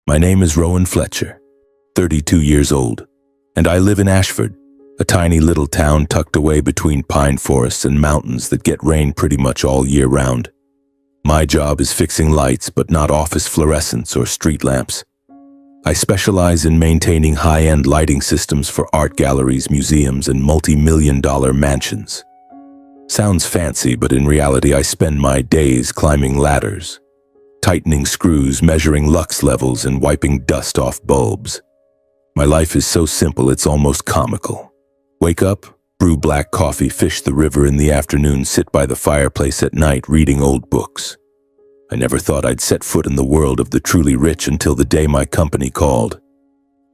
My name is Rowan Fletcher, 32 years old, and I live in Ashford, a tiny little town tucked away between pine forests and mountains that get rain pretty much all year round. My job is fixing lights, but not office fluorescents or street lamps. I specialize in maintaining high-end lighting systems for art galleries, museums, and multi-million-dollar mansions. Sounds fancy, but in reality I spend my days climbing ladders, tightening screws, measuring lux levels, and wiping dust off bulbs. My life is so simple it's almost comical. Wake up, brew black coffee, fish the river in the afternoon, sit by the fireplace at night reading old books. I never thought I'd set foot in the world of the truly rich until the day my company called.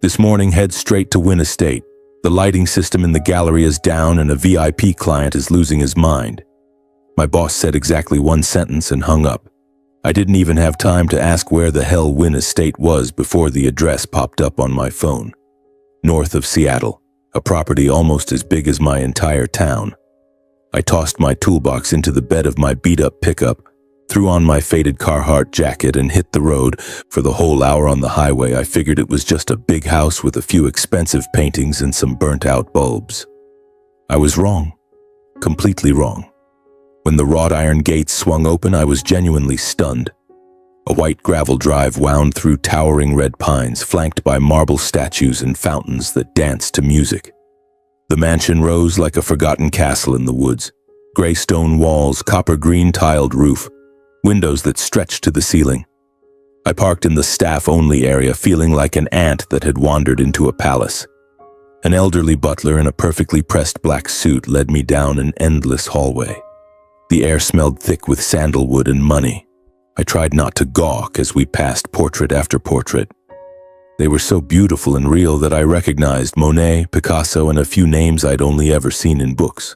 This morning, head straight to Wynn Estate. The lighting system in the gallery is down and a VIP client is losing his mind. My boss said exactly one sentence and hung up. I didn't even have time to ask where the hell Wynn Estate was before the address popped up on my phone. North of Seattle, a property almost as big as my entire town. I tossed my toolbox into the bed of my beat-up pickup, threw on my faded Carhartt jacket, and hit the road. For the whole hour on the highway, I figured it was just a big house with a few expensive paintings and some burnt-out bulbs. I was wrong. Completely wrong. When the wrought iron gates swung open, I was genuinely stunned. A white gravel drive wound through towering red pines, flanked by marble statues and fountains that danced to music. The mansion rose like a forgotten castle in the woods. Gray stone walls, copper-green tiled roof, windows that stretched to the ceiling. I parked in the staff-only area, feeling like an ant that had wandered into a palace. An elderly butler in a perfectly pressed black suit led me down an endless hallway. The air smelled thick with sandalwood and money. I tried not to gawk as we passed portrait after portrait. They were so beautiful and real that I recognized Monet, Picasso, and a few names I'd only ever seen in books.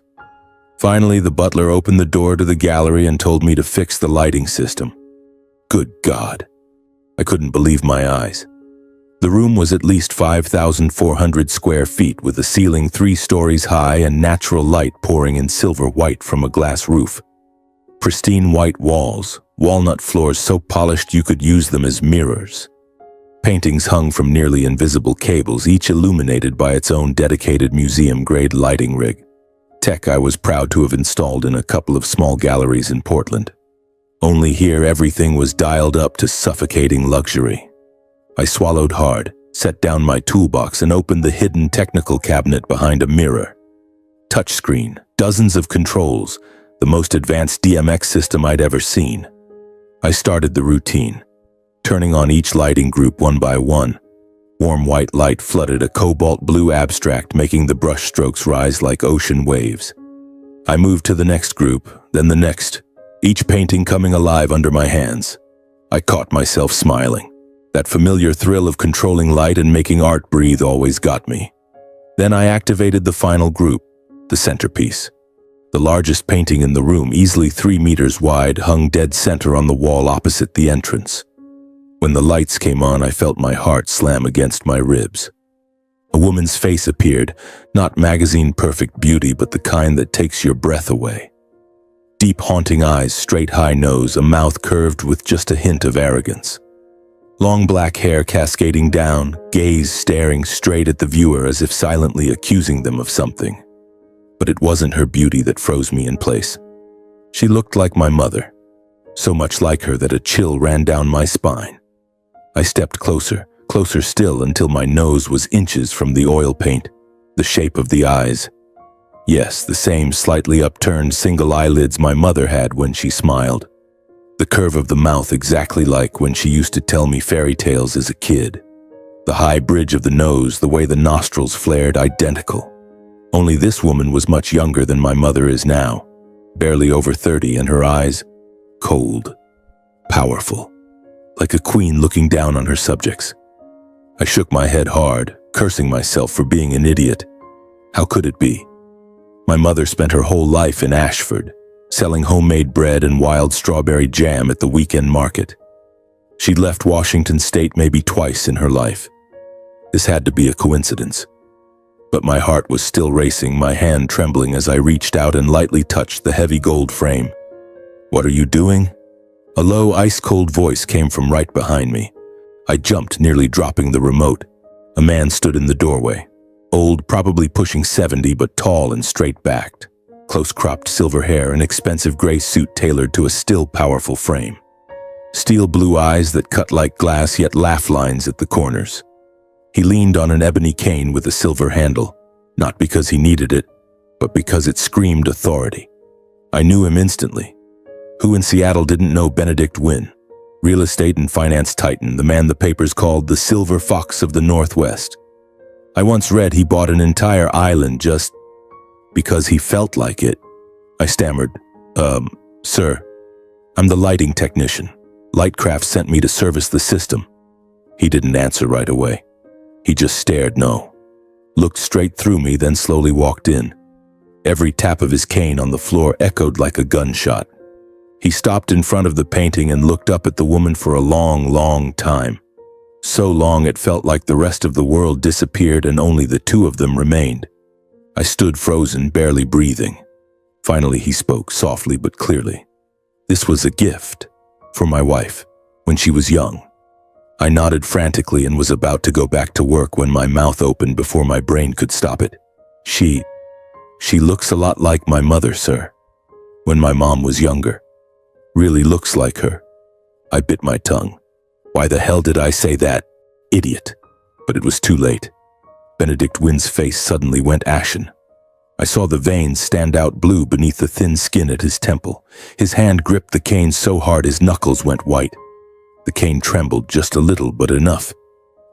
Finally, the butler opened the door to the gallery and told me to fix the lighting system. Good God! I couldn't believe my eyes. The room was at least 5,400 square feet, with a ceiling 3 stories high and natural light pouring in silver white from a glass roof. Pristine white walls, walnut floors so polished you could use them as mirrors. Paintings hung from nearly invisible cables, each illuminated by its own dedicated museum-grade lighting rig. Tech I was proud to have installed in a couple of small galleries in Portland. Only here everything was dialed up to suffocating luxury. I swallowed hard, set down my toolbox, and opened the hidden technical cabinet behind a mirror. Touchscreen, dozens of controls, the most advanced DMX system I'd ever seen. I started the routine, turning on each lighting group one by one. Warm white light flooded a cobalt blue abstract, making the brushstrokes rise like ocean waves. I moved to the next group, then the next, each painting coming alive under my hands. I caught myself smiling. That familiar thrill of controlling light and making art breathe always got me. Then I activated the final group, the centerpiece. The largest painting in the room, easily 3 meters wide, hung dead center on the wall opposite the entrance. When the lights came on, I felt my heart slam against my ribs. A woman's face appeared, not magazine-perfect beauty, but the kind that takes your breath away. Deep, haunting eyes, straight, high nose, a mouth curved with just a hint of arrogance. Long black hair cascading down, gaze staring straight at the viewer as if silently accusing them of something. But it wasn't her beauty that froze me in place. She looked like my mother, so much like her that a chill ran down my spine. I stepped closer, closer still, until my nose was inches from the oil paint, the shape of the eyes. Yes, the same slightly upturned single eyelids my mother had when she smiled. The curve of the mouth exactly like when she used to tell me fairy tales as a kid. The high bridge of the nose, the way the nostrils flared, identical. Only this woman was much younger than my mother is now, barely over 30, and her eyes, cold, powerful, like a queen looking down on her subjects. I shook my head hard, cursing myself for being an idiot. How could it be? My mother spent her whole life in Ashford, selling homemade bread and wild strawberry jam at the weekend market. She'd left Washington State maybe twice in her life. This had to be a coincidence. But my heart was still racing, my hand trembling as I reached out and lightly touched the heavy gold frame. "What are you doing?" A low, ice-cold voice came from right behind me. I jumped, nearly dropping the remote. A man stood in the doorway. Old, probably pushing 70, but tall and straight-backed. Close-cropped silver hair, an expensive gray suit tailored to a still powerful frame. Steel blue eyes that cut like glass yet laugh lines at the corners. He leaned on an ebony cane with a silver handle, not because he needed it, but because it screamed authority. I knew him instantly. Who in Seattle didn't know Benedict Wynn? Real estate and finance titan, the man the papers called the Silver Fox of the Northwest. I once read he bought an entire island just because he felt like it. I stammered, Sir, I'm the lighting technician. Lightcraft sent me to service the system. He didn't answer right away. He just stared, looked straight through me, then slowly walked in. Every tap of his cane on the floor echoed like a gunshot. He stopped in front of the painting and looked up at the woman for a long, long time. So long it felt like the rest of the world disappeared and only the two of them remained. I stood frozen, barely breathing. Finally he spoke, softly but clearly. This was a gift for my wife when she was young. I nodded frantically and was about to go back to work when my mouth opened before my brain could stop it. She looks a lot like my mother, sir. When my mom was younger. Really looks like her. I bit my tongue. Why the hell did I say that? Idiot. But it was too late. Benedict Wynn's face suddenly went ashen. I saw the veins stand out blue beneath the thin skin at his temple. His hand gripped the cane so hard his knuckles went white. The cane trembled just a little, but enough.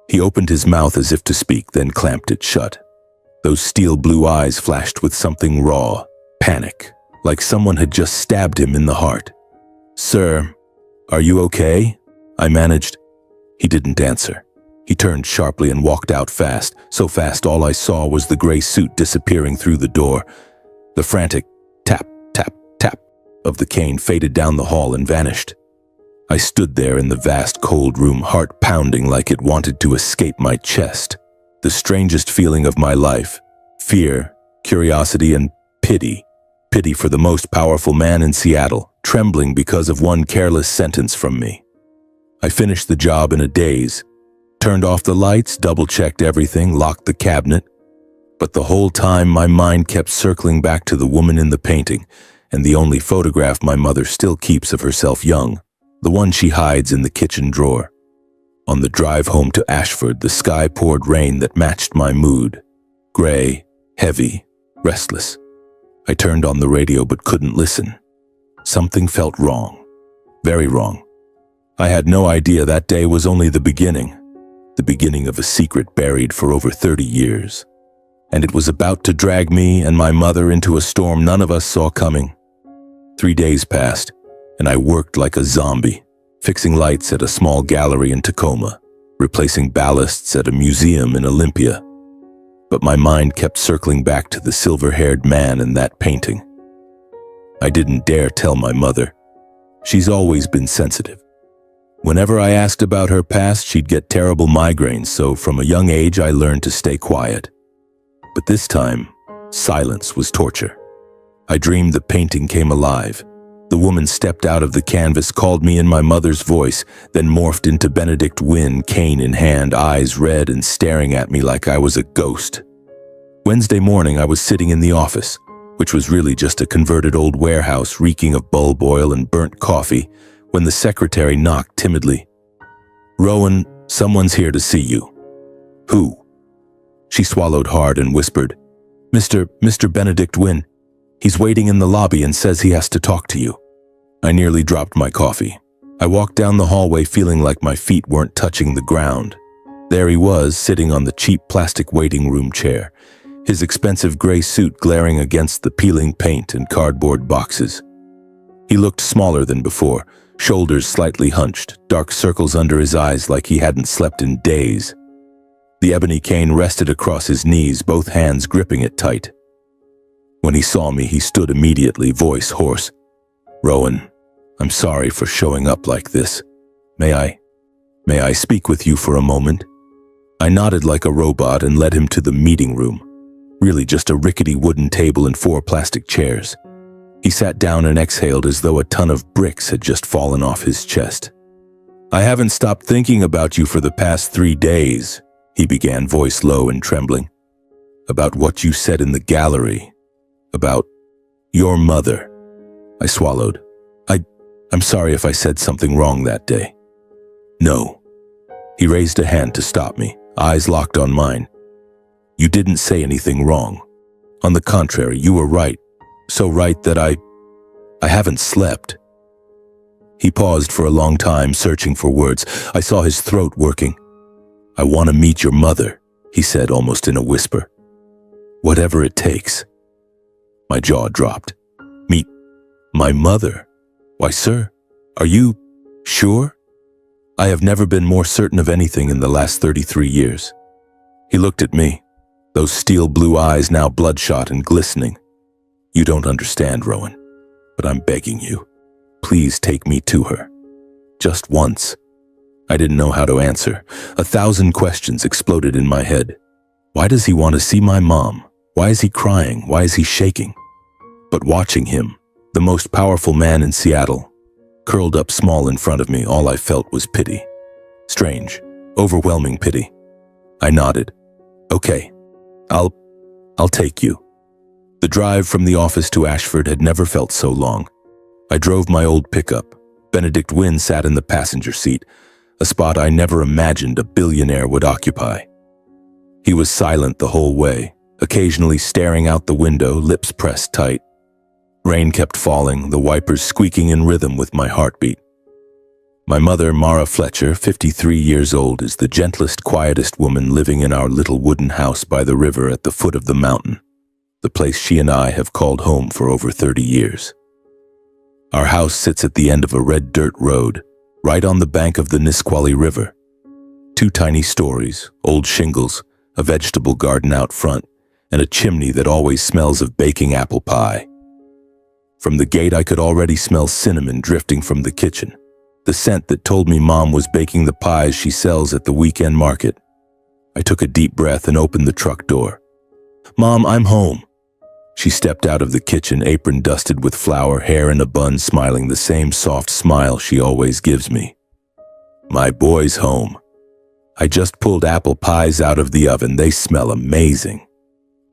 He opened his mouth as if to speak, then clamped it shut. Those steel blue eyes flashed with something raw, panic, like someone had just stabbed him in the heart. Sir, are you okay? I managed. He didn't answer. He turned sharply and walked out fast, so fast all I saw was the gray suit disappearing through the door. The frantic tap, tap, tap of the cane faded down the hall and vanished. I stood there in the vast cold room, heart pounding like it wanted to escape my chest. The strangest feeling of my life. Fear, curiosity, and pity. Pity for the most powerful man in Seattle, trembling because of one careless sentence from me. I finished the job in a daze, turned off the lights, double-checked everything, locked the cabinet. But the whole time my mind kept circling back to the woman in the painting, and the only photograph my mother still keeps of herself young, the one she hides in the kitchen drawer. On the drive home to Ashford, the sky poured rain that matched my mood. Gray, heavy, restless. I turned on the radio but couldn't listen. Something felt wrong. Very wrong. I had no idea that day was only the beginning of a secret buried for over 30 years. And it was about to drag me and my mother into a storm none of us saw coming. 3 days passed, and I worked like a zombie, fixing lights at a small gallery in Tacoma, replacing ballasts at a museum in Olympia. But my mind kept circling back to the silver-haired man in that painting. I didn't dare tell my mother. She's always been sensitive. Whenever I asked about her past, she'd get terrible migraines, so from a young age I learned to stay quiet. But this time, silence was torture. I dreamed the painting came alive. The woman stepped out of the canvas, called me in my mother's voice, then morphed into Benedict Wynn, cane in hand, eyes red and staring at me like I was a ghost. Wednesday morning, I was sitting in the office, which was really just a converted old warehouse reeking of bulb oil and burnt coffee, when the secretary knocked timidly. "Rowan, someone's here to see you." "Who?" She swallowed hard and whispered, Mr. Benedict Wynn. He's waiting in the lobby and says he has to talk to you." I nearly dropped my coffee. I walked down the hallway feeling like my feet weren't touching the ground. There he was, sitting on the cheap plastic waiting room chair, his expensive gray suit glaring against the peeling paint and cardboard boxes. He looked smaller than before, shoulders slightly hunched, dark circles under his eyes like he hadn't slept in days. The ebony cane rested across his knees, both hands gripping it tight. When he saw me, he stood immediately, voice hoarse. "Rowan, I'm sorry for showing up like this. May I speak with you for a moment?" I nodded like a robot and led him to the meeting room. Really just a rickety wooden table and 4 plastic chairs. He sat down and exhaled as though a ton of bricks had just fallen off his chest. I haven't stopped thinking about you for the past 3 days, he began, voice low and trembling. About what you said in the gallery. About your mother. I swallowed. I'm sorry if I said something wrong that day. No. He raised a hand to stop me, eyes locked on mine. You didn't say anything wrong. On the contrary, you were right. So right that I haven't slept. He paused for a long time, searching for words. I saw his throat working. I want to meet your mother, he said almost in a whisper. Whatever it takes. My jaw dropped. Meet my mother? Why, sir, are you sure? I have never been more certain of anything in the last 33 years. He looked at me, those steel blue eyes now bloodshot and glistening. You don't understand, Rowan, but I'm begging you. Please take me to her. Just once. I didn't know how to answer. 1,000 questions exploded in my head. Why does he want to see my mom? Why is he crying? Why is he shaking? But watching him, the most powerful man in Seattle, curled up small in front of me, all I felt was pity. Strange, overwhelming pity. I nodded. Okay, I'll take you. The drive from the office to Ashford had never felt so long. I drove my old pickup. Benedict Wynne sat in the passenger seat, a spot I never imagined a billionaire would occupy. He was silent the whole way, occasionally staring out the window, lips pressed tight. Rain kept falling, the wipers squeaking in rhythm with my heartbeat. My mother, Mara Fletcher, 53 years old, is the gentlest, quietest woman living in our little wooden house by the river at the foot of the mountain, the place she and I have called home for over 30 years. Our house sits at the end of a red dirt road, right on the bank of the Nisqually River. 2 tiny stories, old shingles, a vegetable garden out front, and a chimney that always smells of baking apple pie. From the gate I could already smell cinnamon drifting from the kitchen, the scent that told me Mom was baking the pies she sells at the weekend market. I took a deep breath and opened the truck door. Mom, I'm home. She stepped out of the kitchen, apron dusted with flour, hair in a bun, smiling the same soft smile she always gives me. My boy's home. I just pulled apple pies out of the oven. They smell amazing.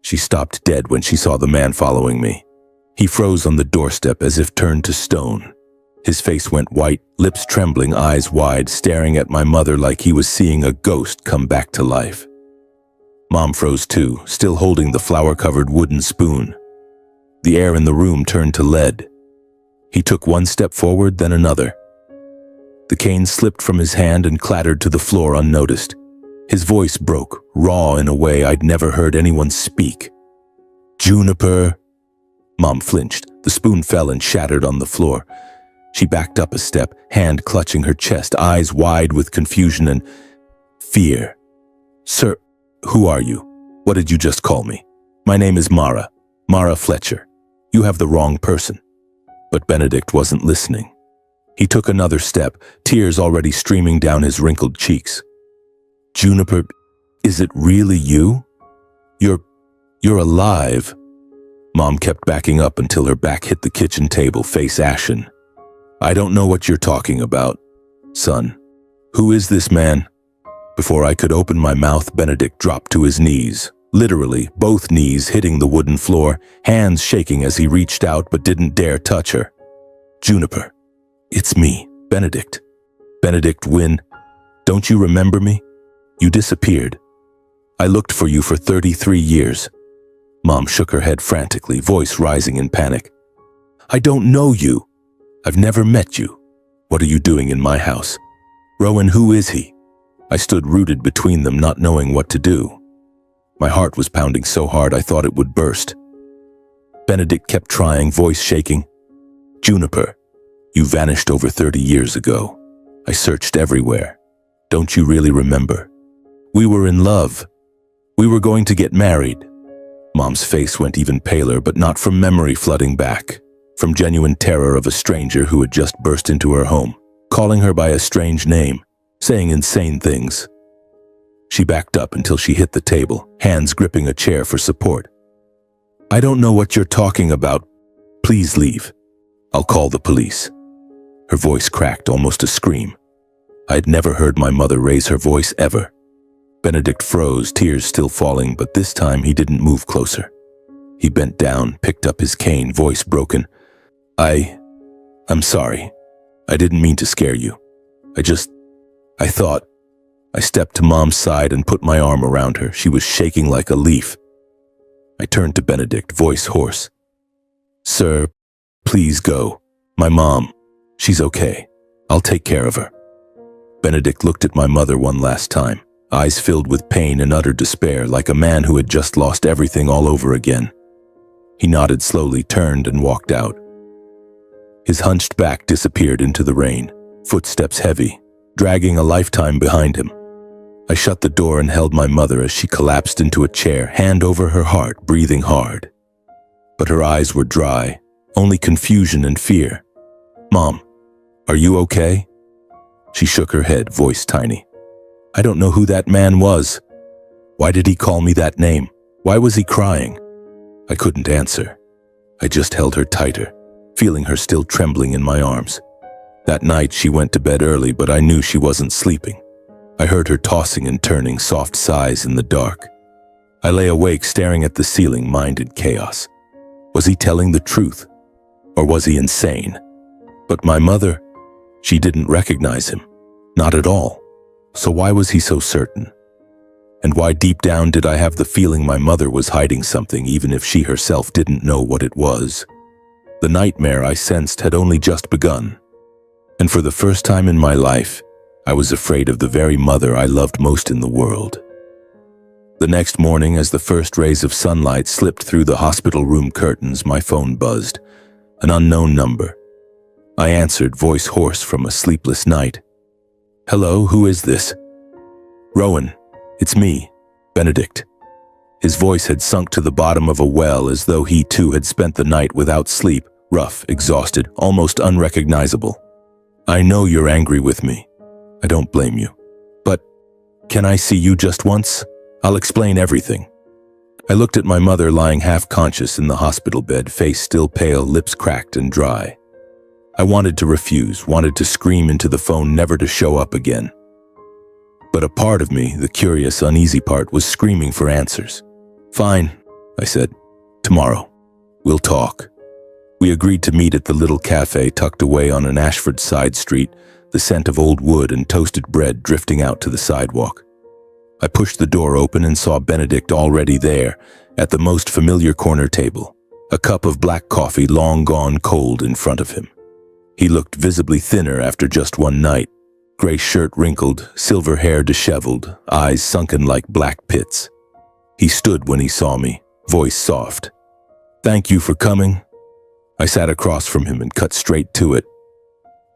She stopped dead when she saw the man following me. He froze on the doorstep as if turned to stone. His face went white, lips trembling, eyes wide, staring at my mother like he was seeing a ghost come back to life. Mom froze too, still holding the flour-covered wooden spoon. The air in the room turned to lead. He took one step forward, then another. The cane slipped from his hand and clattered to the floor unnoticed. His voice broke, raw in a way I'd never heard anyone speak. Juniper. Mom flinched. The spoon fell and shattered on the floor. She backed up a step, hand clutching her chest, eyes wide with confusion and fear. Sir, who are you? What did you just call me? My name is Mara Fletcher. You have the wrong person. But Benedict wasn't listening. He took another step, tears already streaming down his wrinkled cheeks. Juniper, is it really you? You're alive. Mom kept backing up until her back hit the kitchen table, face ashen. I don't know what you're talking about, son. Who is this man? Before I could open my mouth, Benedict dropped to his knees, literally both knees hitting the wooden floor, hands shaking as he reached out but didn't dare touch her. Juniper, it's me, Benedict. Benedict Wynne. Don't you remember me? You disappeared. I looked for you for 33 years. Mom shook her head frantically, voice rising in panic. I don't know you. I've never met you. What are you doing in my house? Rowan, who is he? I stood rooted between them, not knowing what to do. My heart was pounding so hard I thought it would burst. Benedict kept trying, voice shaking. Juniper, you vanished over 30 years ago. I searched everywhere. Don't you really remember? We were in love. We were going to get married. Mom's face went even paler, but not from memory flooding back, from genuine terror of a stranger who had just burst into her home, calling her by a strange name, saying insane things. She backed up until she hit the table, hands gripping a chair for support. I don't know what you're talking about. Please leave. I'll call the police. Her voice cracked, almost a scream. I'd never heard my mother raise her voice ever. Benedict froze, tears still falling, but this time he didn't move closer. He bent down, picked up his cane, voice broken. I'm sorry. I didn't mean to scare you. I thought. I stepped to Mom's side and put my arm around her. She was shaking like a leaf. I turned to Benedict, voice hoarse. Sir, please go. My mom, she's okay. I'll take care of her. Benedict looked at my mother one last time, eyes filled with pain and utter despair, like a man who had just lost everything all over again. He nodded slowly, turned, and walked out. His hunched back disappeared into the rain, footsteps heavy, dragging a lifetime behind him. I shut the door and held my mother as she collapsed into a chair, hand over her heart, breathing hard. But her eyes were dry, only confusion and fear. Mom, are you okay? She shook her head, voice tiny. I don't know who that man was. Why did he call me that name? Why was he crying? I couldn't answer. I just held her tighter, feeling her still trembling in my arms. That night she went to bed early, but I knew she wasn't sleeping. I heard her tossing and turning, soft sighs in the dark. I lay awake, staring at the ceiling, mind in chaos. Was he telling the truth? Or was he insane? But my mother, she didn't recognize him. Not at all. So why was he so certain? And why deep down did I have the feeling my mother was hiding something, even if she herself didn't know what it was? The nightmare I sensed had only just begun. And for the first time in my life, I was afraid of the very mother I loved most in the world. The next morning, as the first rays of sunlight slipped through the hospital room curtains, my phone buzzed. An unknown number. I answered, voice hoarse from a sleepless night. Hello, who is this? Rowan, it's me, Benedict. His voice had sunk to the bottom of a well, as though he too had spent the night without sleep, rough, exhausted, almost unrecognizable. I know you're angry with me. I don't blame you. But can I see you just once? I'll explain everything. I looked at my mother lying half-conscious in the hospital bed, face still pale, lips cracked and dry. I wanted to refuse, wanted to scream into the phone, never to show up again. But a part of me, the curious, uneasy part, was screaming for answers. Fine, I said. Tomorrow. We'll talk. We agreed to meet at the little cafe tucked away on an Ashford side street, the scent of old wood and toasted bread drifting out to the sidewalk. I pushed the door open and saw Benedict already there, at the most familiar corner table, a cup of black coffee long gone cold in front of him. He looked visibly thinner after just one night, gray shirt wrinkled, silver hair disheveled, eyes sunken like black pits. He stood when he saw me, voice soft. Thank you for coming. I sat across from him and cut straight to it.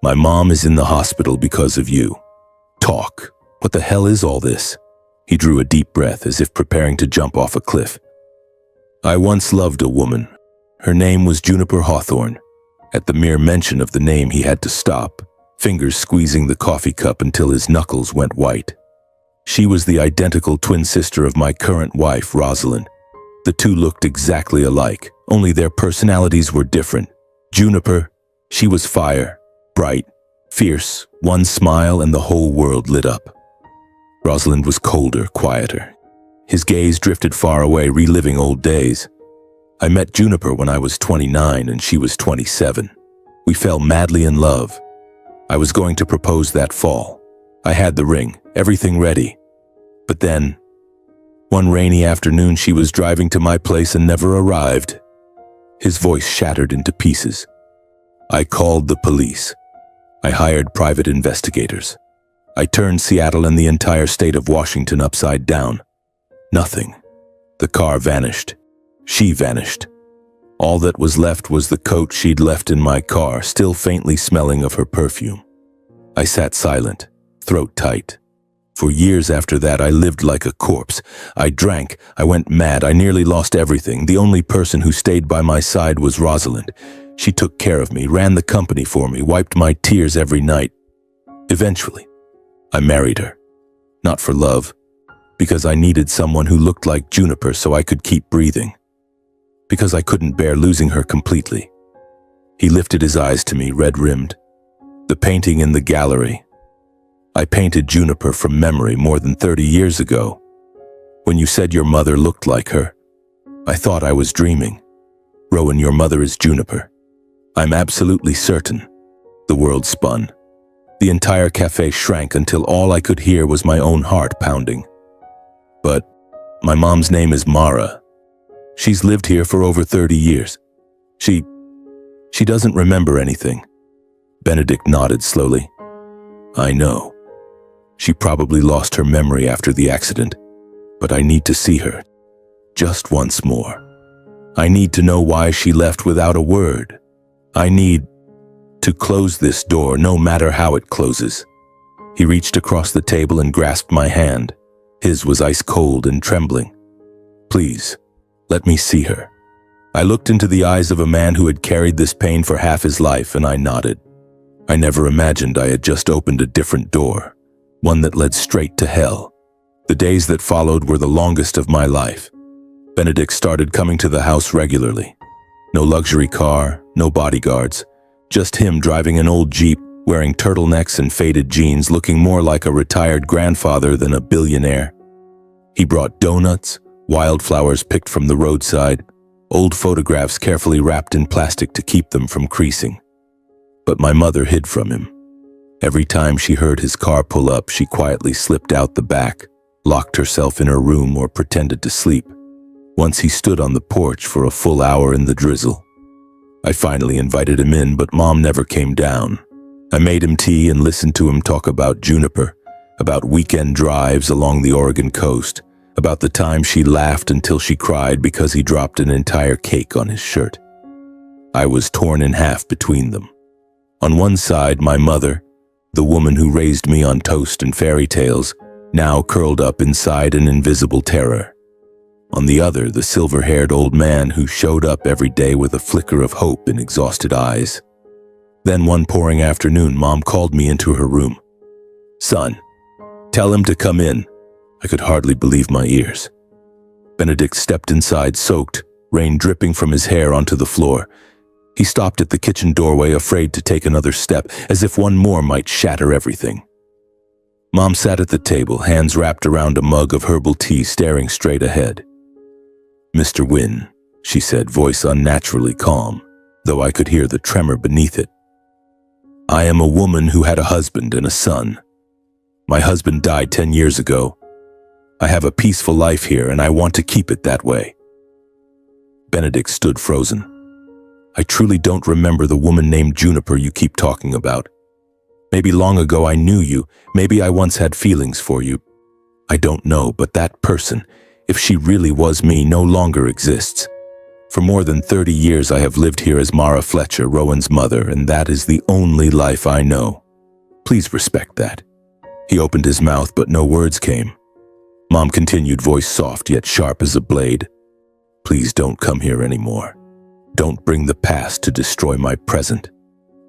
My mom is in the hospital because of you. Talk. What the hell is all this? He drew a deep breath as if preparing to jump off a cliff. I once loved a woman. Her name was Juniper Hawthorne. At the mere mention of the name, he had to stop, fingers squeezing the coffee cup until his knuckles went white. She was the identical twin sister of my current wife, Rosalind. The two looked exactly alike, only their personalities were different. Juniper, she was fire, bright, fierce, one smile and the whole world lit up. Rosalind was colder, quieter. His gaze drifted far away, reliving old days. I met Juniper when I was 29 and she was 27. We fell madly in love. I was going to propose that fall. I had the ring, everything ready. But then, one rainy afternoon, she was driving to my place and never arrived. His voice shattered into pieces. I called the police. I hired private investigators. I turned Seattle and the entire state of Washington upside down. Nothing. The car vanished. She vanished. All that was left was the coat she'd left in my car, still faintly smelling of her perfume. I sat silent, throat tight. For years after that, I lived like a corpse. I drank, I went mad, I nearly lost everything. The only person who stayed by my side was Rosalind. She took care of me, ran the company for me, wiped my tears every night. Eventually, I married her. Not for love, because I needed someone who looked like Juniper so I could keep breathing. Because I couldn't bear losing her completely. He lifted his eyes to me, red-rimmed. The painting in the gallery. I painted Juniper from memory more than 30 years ago. When you said your mother looked like her, I thought I was dreaming. Rowan, your mother is Juniper. I'm absolutely certain. The world spun. The entire cafe shrank until all I could hear was my own heart pounding. But my mom's name is Mara. She's lived here for over 30 years. She doesn't remember anything. Benedict nodded slowly. I know. She probably lost her memory after the accident, but I need to see her. Just once more. I need to know why she left without a word. I need to close this door, no matter how it closes. He reached across the table and grasped my hand. His was ice cold and trembling. Please, let me see her. I looked into the eyes of a man who had carried this pain for half his life, and I nodded. I never imagined I had just opened a different door, one that led straight to hell. The days that followed were the longest of my life. Benedict started coming to the house regularly. No luxury car, no bodyguards, just him driving an old Jeep, wearing turtlenecks and faded jeans, looking more like a retired grandfather than a billionaire. He brought donuts, wildflowers picked from the roadside, old photographs carefully wrapped in plastic to keep them from creasing. But my mother hid from him. Every time she heard his car pull up, she quietly slipped out the back, locked herself in her room, or pretended to sleep. Once he stood on the porch for a full hour in the drizzle. I finally invited him in, but Mom never came down. I made him tea and listened to him talk about Juniper, about weekend drives along the Oregon coast, about the time she laughed until she cried because he dropped an entire cake on his shirt. I was torn in half between them. On one side, my mother, the woman who raised me on toast and fairy tales, now curled up inside an invisible terror. On the other, the silver-haired old man who showed up every day with a flicker of hope in exhausted eyes. Then one pouring afternoon, Mom called me into her room. Son, tell him to come in. I could hardly believe my ears. Benedict stepped inside, soaked, rain dripping from his hair onto the floor. He stopped at the kitchen doorway, afraid to take another step, as if one more might shatter everything. Mom sat at the table, hands wrapped around a mug of herbal tea, staring straight ahead. Mr. Wynn, she said, voice unnaturally calm, though I could hear the tremor beneath it. I am a woman who had a husband and a son. My husband died 10 years ago. I have a peaceful life here, and I want to keep it that way. Benedict stood frozen. I truly don't remember the woman named Juniper you keep talking about. Maybe long ago I knew you, maybe I once had feelings for you. I don't know, but that person, if she really was me, no longer exists. For more than 30 years I have lived here as Mara Fletcher, Rowan's mother, and that is the only life I know. Please respect that. He opened his mouth, but no words came. Mom continued, voice soft yet sharp as a blade. Please don't come here anymore. Don't bring the past to destroy my present.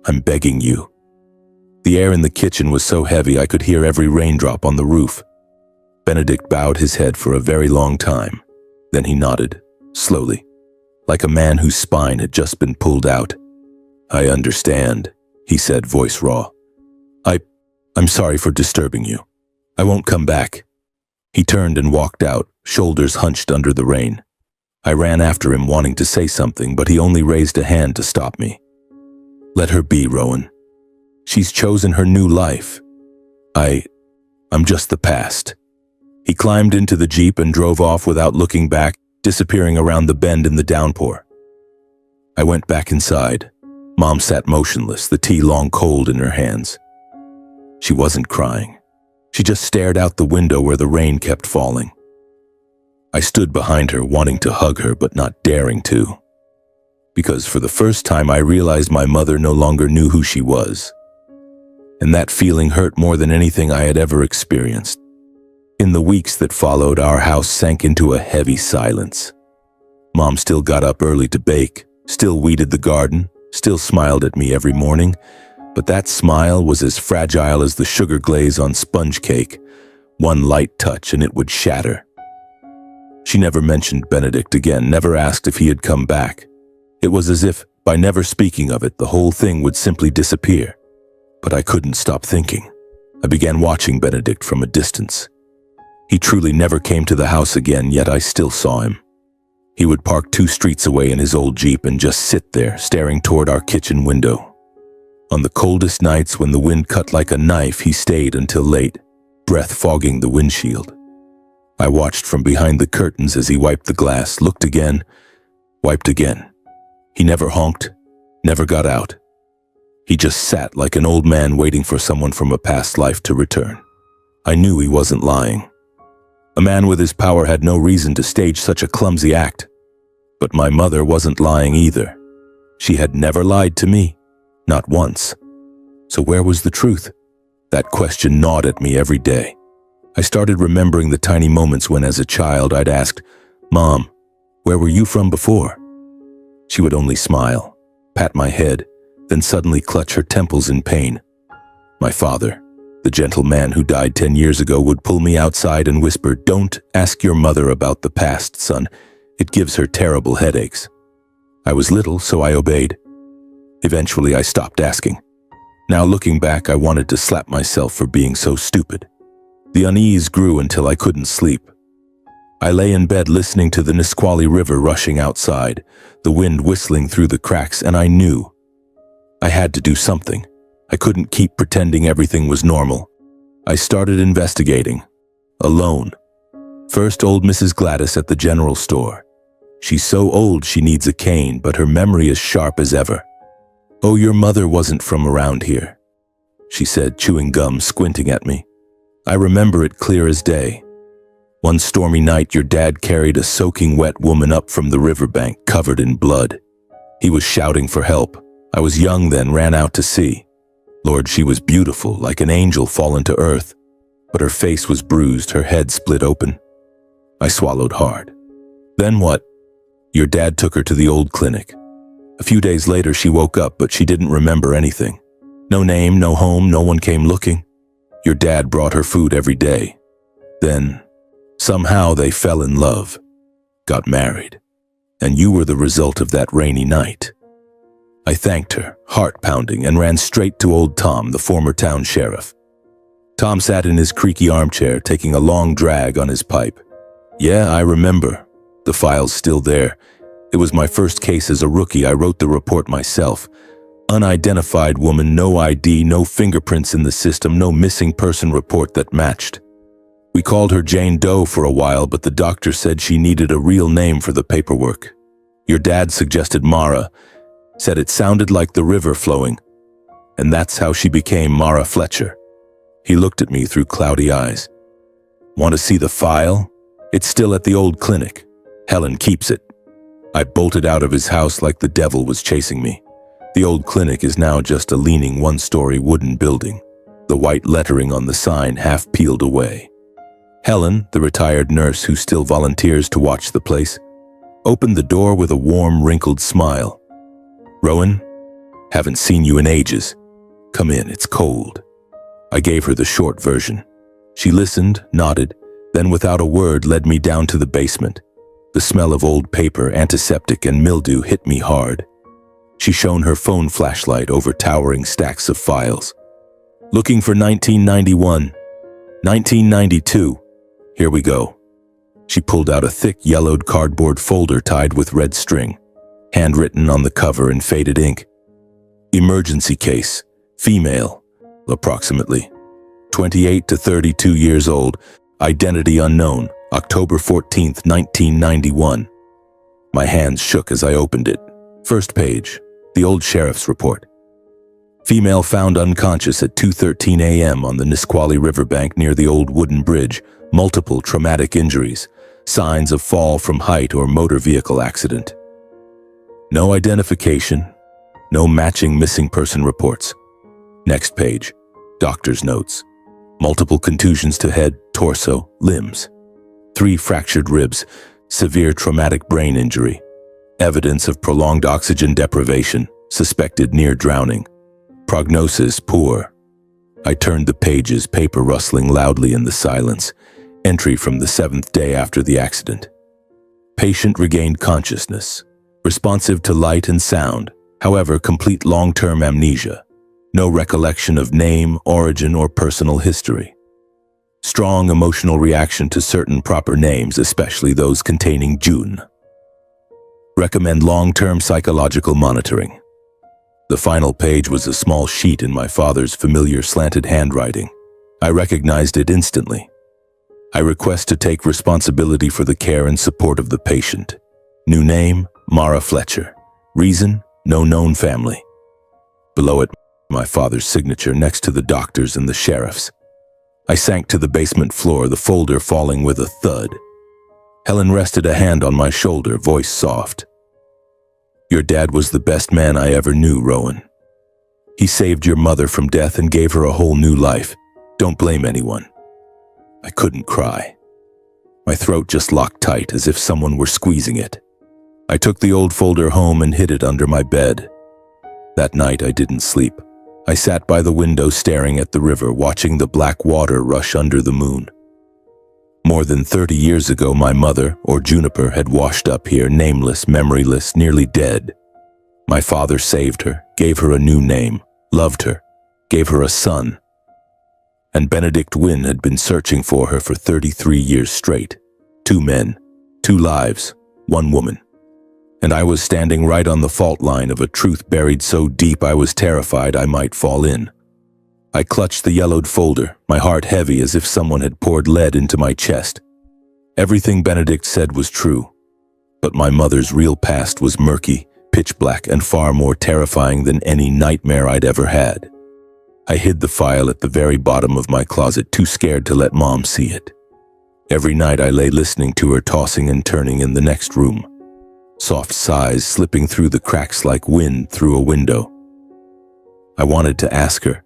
I'm begging you. The air in the kitchen was so heavy I could hear every raindrop on the roof. Benedict bowed his head for a very long time. Then he nodded, slowly, like a man whose spine had just been pulled out. I understand, he said, voice raw. I'm sorry for disturbing you. I won't come back. He turned and walked out, shoulders hunched under the rain. I ran after him, wanting to say something, but he only raised a hand to stop me. Let her be, Rowan. She's chosen her new life. I'm just the past. He climbed into the Jeep and drove off without looking back, disappearing around the bend in the downpour. I went back inside. Mom sat motionless, the tea long cold in her hands. She wasn't crying. She just stared out the window where the rain kept falling. I stood behind her, wanting to hug her, but not daring to. Because for the first time I realized my mother no longer knew who she was. And that feeling hurt more than anything I had ever experienced. In the weeks that followed, our house sank into a heavy silence. Mom still got up early to bake, still weeded the garden, still smiled at me every morning, but that smile was as fragile as the sugar glaze on sponge cake. One light touch and it would shatter. She never mentioned Benedict again, never asked if he had come back. It was as if, by never speaking of it, the whole thing would simply disappear. But I couldn't stop thinking. I began watching Benedict from a distance. He truly never came to the house again, yet I still saw him. He would park 2 streets away in his old Jeep and just sit there, staring toward our kitchen window. On the coldest nights when the wind cut like a knife, he stayed until late, breath fogging the windshield. I watched from behind the curtains as he wiped the glass, looked again, wiped again. He never honked, never got out. He just sat like an old man waiting for someone from a past life to return. I knew he wasn't lying. A man with his power had no reason to stage such a clumsy act. But my mother wasn't lying either. She had never lied to me, not once. So where was the truth? That question gnawed at me every day. I started remembering the tiny moments when, as a child, I'd asked, "Mom, where were you from before?" She would only smile, pat my head, then suddenly clutch her temples in pain. My father, the gentle man who died 10 years ago, would pull me outside and whisper, "Don't ask your mother about the past, son. It gives her terrible headaches." I was little, so I obeyed. Eventually, I stopped asking. Now, looking back, I wanted to slap myself for being so stupid. The unease grew until I couldn't sleep. I lay in bed listening to the Nisqually River rushing outside, the wind whistling through the cracks, and I knew I had to do something. I couldn't keep pretending everything was normal. I started investigating, alone. First, old Mrs. Gladys at the general store. She's so old she needs a cane, but her memory is sharp as ever. "Oh, your mother wasn't from around here," she said, chewing gum, squinting at me. I remember it clear as day. One stormy night, your dad carried a soaking wet woman up from the riverbank, covered in blood. He was shouting for help. I was young then, ran out to see. Lord, she was beautiful, like an angel fallen to earth, but her face was bruised, her head split open. I swallowed hard. Then what? Your dad took her to the old clinic. A few days later, she woke up, but she didn't remember anything. No name, no home, no one came looking. Your dad brought her food every day. Then, somehow they fell in love, got married, and you were the result of that rainy night. I thanked her, heart pounding, and ran straight to old Tom, the former town sheriff. Tom sat in his creaky armchair, taking a long drag on his pipe. "Yeah, I remember. The file's still there. It was my first case as a rookie. I wrote the report myself. Unidentified woman, no ID, no fingerprints in the system, no missing person report that matched. We called her Jane Doe for a while, but the doctor said she needed a real name for the paperwork. Your dad suggested Mara, said it sounded like the river flowing, and that's how she became Mara Fletcher." He looked at me through cloudy eyes. "Want to see the file? It's still at the old clinic. Helen keeps it." I bolted out of his house like the devil was chasing me. The old clinic is now just a leaning 1-story wooden building, the white lettering on the sign half peeled away. Helen, the retired nurse who still volunteers to watch the place, opened the door with a warm, wrinkled smile. "Rowan, haven't seen you in ages. Come in, it's cold." I gave her the short version. She listened, nodded, then without a word led me down to the basement. The smell of old paper, antiseptic, and mildew hit me hard. She shone her phone flashlight over towering stacks of files. "Looking for 1991, 1992. Here we go." She pulled out a thick, yellowed cardboard folder tied with red string, handwritten on the cover in faded ink. "Emergency case, female, approximately 28 to 32 years old, identity unknown, October 14th, 1991. My hands shook as I opened it. First page, the old sheriff's report. Female found unconscious at 2:13 a.m. on the Nisqually Riverbank near the old wooden bridge, multiple traumatic injuries, signs of fall from height or motor vehicle accident. No identification, no matching missing person reports. Next page, doctor's notes. Multiple contusions to head, torso, limbs. 3 fractured ribs, severe traumatic brain injury. Evidence of prolonged oxygen deprivation, suspected near drowning. Prognosis poor. I turned the pages, paper rustling loudly in the silence. Entry from the 7th day after the accident. Patient regained consciousness. Responsive to light and sound, however, complete long-term amnesia. No recollection of name, origin, or personal history. Strong emotional reaction to certain proper names, especially those containing June. Recommend long-term psychological monitoring. The final page was a small sheet in my father's familiar slanted handwriting. I recognized it instantly. I request to take responsibility for the care and support of the patient. New name, Mara Fletcher. Reason, no known family. Below it, my father's signature next to the doctor's and the sheriff's. I sank to the basement floor, the folder falling with a thud. Helen rested a hand on my shoulder, voice soft. Your dad was the best man I ever knew, Rowan. He saved your mother from death and gave her a whole new life. Don't blame anyone. I couldn't cry. My throat just locked tight as if someone were squeezing it. I took the old folder home and hid it under my bed. That night I didn't sleep. I sat by the window staring at the river, watching the black water rush under the moon. More than 30 years ago, my mother, or Juniper, had washed up here, nameless, memoryless, nearly dead. My father saved her, gave her a new name, loved her, gave her a son. And Benedict Wynne had been searching for her for 33 years straight. 2 men, 2 lives, 1 woman. And I was standing right on the fault line of a truth buried so deep I was terrified I might fall in. I clutched the yellowed folder, my heart heavy as if someone had poured lead into my chest. Everything Benedict said was true, but my mother's real past was murky, pitch black, and far more terrifying than any nightmare I'd ever had. I hid the file at the very bottom of my closet, too scared to let Mom see it. Every night I lay listening to her tossing and turning in the next room. Soft sighs slipping through the cracks like wind through a window. I wanted to ask her,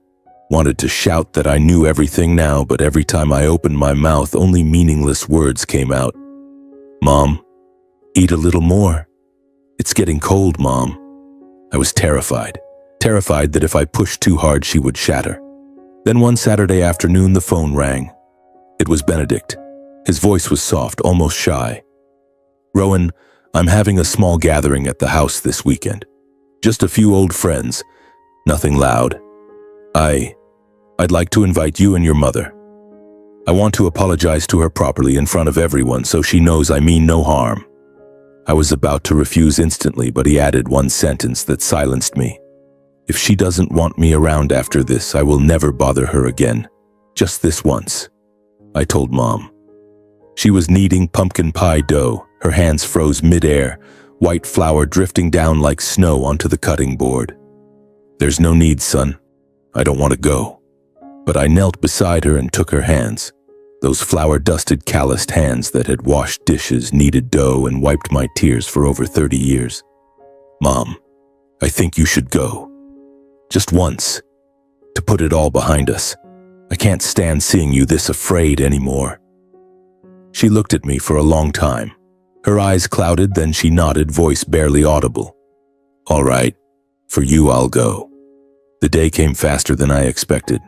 wanted to shout that I knew everything now, but every time I opened my mouth, only meaningless words came out. Mom, eat a little more. It's getting cold, Mom. I was terrified that if I pushed too hard, she would shatter. Then one Saturday afternoon, the phone rang. It was Benedict. His voice was soft, almost shy. Rowan, I'm having a small gathering at the house this weekend. Just a few old friends. Nothing loud. I'd like to invite you and your mother. I want to apologize to her properly in front of everyone so she knows I mean no harm. I was about to refuse instantly, but he added one sentence that silenced me. If she doesn't want me around after this, I will never bother her again. Just this once. I told Mom. She was kneading pumpkin pie dough. Her hands froze mid-air, white flour drifting down like snow onto the cutting board. There's no need, son. I don't want to go. But I knelt beside her and took her hands. Those flour-dusted, calloused hands that had washed dishes, kneaded dough, and wiped my tears for over 30 years. Mom, I think you should go. Just once. To put it all behind us. I can't stand seeing you this afraid anymore. She looked at me for a long time. Her eyes clouded, then she nodded, voice barely audible. All right, for you I'll go. The day came faster than I expected.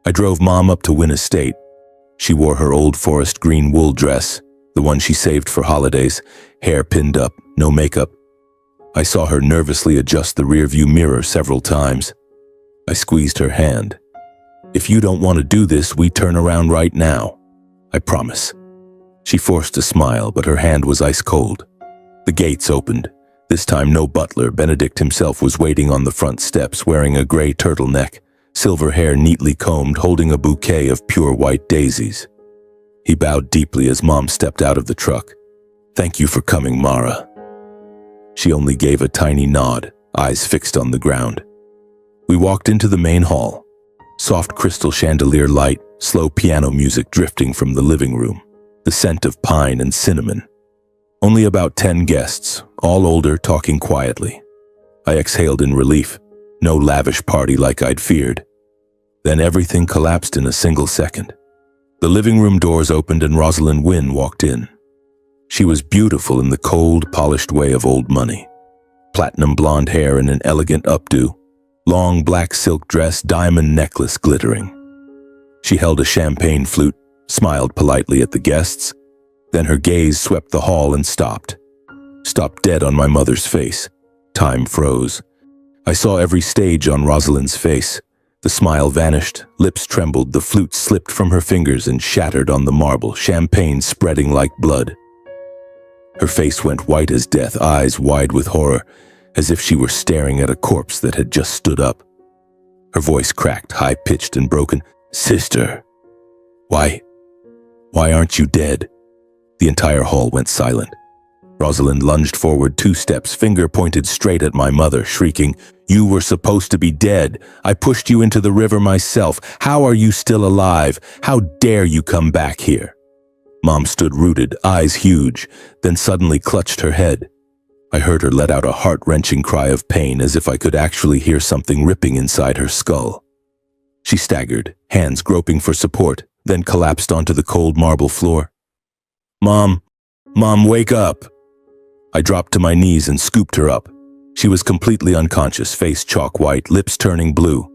I drove Mom up to Wynne Estate. She wore her old forest green wool dress, the one she saved for holidays, hair pinned up, no makeup. I saw her nervously adjust the rearview mirror several times. I squeezed her hand. If you don't want to do this, we turn around right now. I promise. She forced a smile, but her hand was ice cold. The gates opened. This time no butler. Benedict himself was waiting on the front steps, wearing a gray turtleneck, silver hair neatly combed, holding a bouquet of pure white daisies. He bowed deeply as Mom stepped out of the truck. Thank you for coming, Mara. She only gave a tiny nod, eyes fixed on the ground. We walked into the main hall. Soft crystal chandelier light, slow piano music drifting from the living room. The scent of pine and cinnamon. Only about 10 guests, all older, talking quietly. I exhaled in relief. No lavish party like I'd feared. Then everything collapsed in a single second. The living room doors opened and Rosalind Wynne walked in. She was beautiful in the cold, polished way of old money. Platinum blonde hair in an elegant updo, long black silk dress, diamond necklace glittering. She held a champagne flute, smiled politely at the guests, then her gaze swept the hall and stopped. Stopped dead on my mother's face. Time froze. I saw every stage on Rosalind's face, The smile vanished, lips trembled, the flute slipped from her fingers and shattered on the marble, champagne spreading like blood. Her face went white as death, eyes wide with horror, as if she were staring at a corpse that had just stood up. Her voice cracked, high-pitched and broken. "Sister, why aren't you dead?" The entire hall went silent. Rosalind lunged forward 2 steps, finger pointed straight at my mother, shrieking, "You were supposed to be dead. I pushed you into the river myself. How are you still alive? How dare you come back here?" Mom stood rooted, eyes huge, then suddenly clutched her head. I heard her let out a heart-wrenching cry of pain, as if I could actually hear something ripping inside her skull. She staggered, hands groping for support, then collapsed onto the cold marble floor. Mom, wake up!" I dropped to my knees and scooped her up. She was completely unconscious, face chalk white, lips turning blue.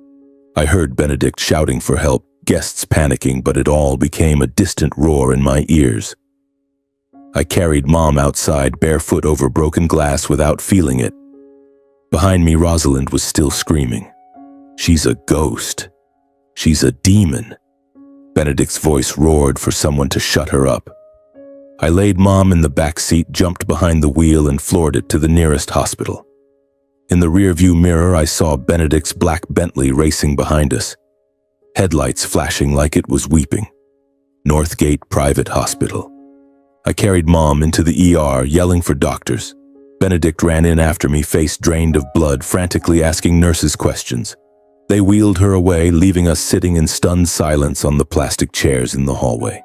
I heard Benedict shouting for help, guests panicking, but it all became a distant roar in my ears. I carried Mom outside, barefoot over broken glass without feeling it. Behind me, Rosalind was still screaming. "She's a ghost. She's a demon." Benedict's voice roared for someone to shut her up. I laid Mom in the back seat, jumped behind the wheel and floored it to the nearest hospital. In the rearview mirror, I saw Benedict's black Bentley racing behind us, headlights flashing like it was weeping. Northgate Private Hospital. I carried Mom into the ER, yelling for doctors. Benedict ran in after me, face drained of blood, frantically asking nurses questions. They wheeled her away, leaving us sitting in stunned silence on the plastic chairs in the hallway.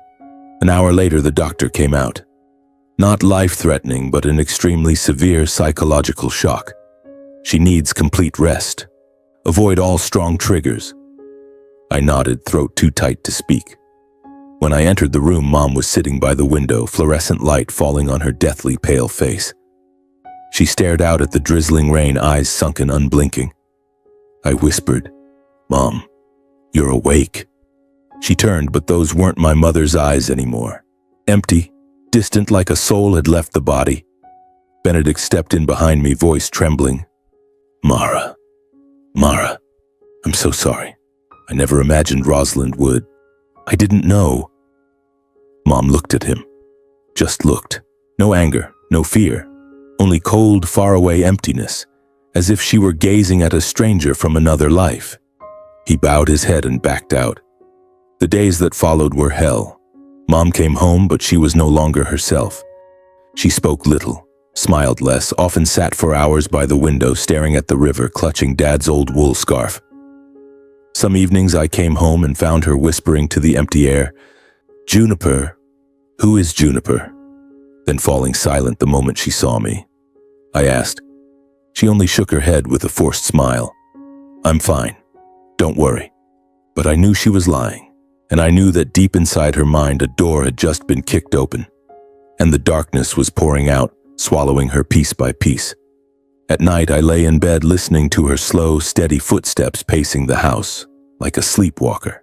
An hour later, the doctor came out. Not life-threatening, but an extremely severe psychological shock. She needs complete rest. Avoid all strong triggers. I nodded, throat too tight to speak. When I entered the room, Mom was sitting by the window, fluorescent light falling on her deathly pale face. She stared out at the drizzling rain, eyes sunken, unblinking. I whispered, "Mom, you're awake." She turned, but those weren't my mother's eyes anymore. Empty, distant, like a soul had left the body. Benedict stepped in behind me, voice trembling. Mara, I'm so sorry. I never imagined Rosalind would. I didn't know." Mom looked at him. Just looked. No anger, no fear. Only cold, faraway emptiness, as if she were gazing at a stranger from another life. He bowed his head and backed out. The days that followed were hell. Mom came home, but she was no longer herself. She spoke little, smiled less, often sat for hours by the window staring at the river, clutching Dad's old wool scarf. Some evenings I came home and found her whispering to the empty air, "Juniper, who is Juniper?" Then falling silent the moment she saw me. I asked. She only shook her head with a forced smile. "I'm fine. Don't worry." But I knew she was lying, and I knew that deep inside her mind a door had just been kicked open, and the darkness was pouring out, swallowing her piece by piece. At night, I lay in bed listening to her slow, steady footsteps pacing the house, like a sleepwalker.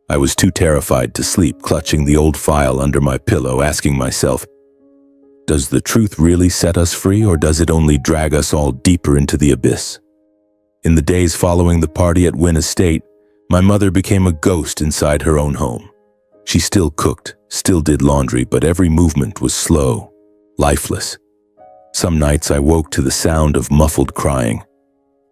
I was too terrified to sleep, clutching the old file under my pillow, asking myself, does the truth really set us free, or does it only drag us all deeper into the abyss? In the days following the party at Wynn Estate, my mother became a ghost inside her own home. She still cooked, still did laundry, but every movement was slow, lifeless. Some nights I woke to the sound of muffled crying.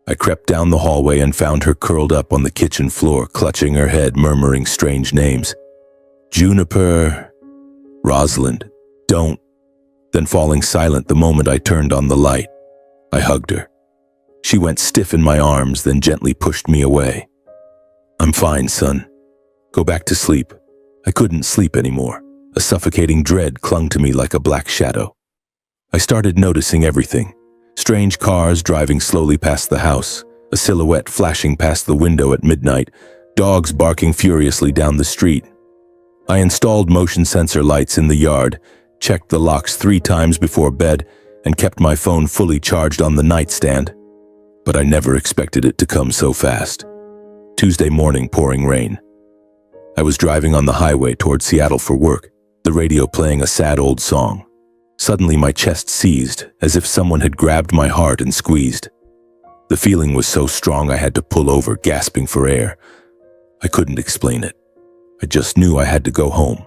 I crept down the hallway and found her curled up on the kitchen floor, clutching her head, murmuring strange names. Juniper, Rosalind, don't. Then falling silent the moment I turned on the light. I hugged her. She went stiff in my arms, then gently pushed me away. I'm fine, son. Go back to sleep. I couldn't sleep anymore. A suffocating dread clung to me like a black shadow. I started noticing everything. Strange cars driving slowly past the house, a silhouette flashing past the window at midnight, dogs barking furiously down the street. I installed motion sensor lights in the yard, checked the locks 3 times before bed, and kept my phone fully charged on the nightstand. But I never expected it to come so fast. Tuesday morning, pouring rain. I was driving on the highway toward Seattle for work, the radio playing a sad old song. Suddenly my chest seized, as if someone had grabbed my heart and squeezed. The feeling was so strong I had to pull over, gasping for air. I couldn't explain it. I just knew I had to go home.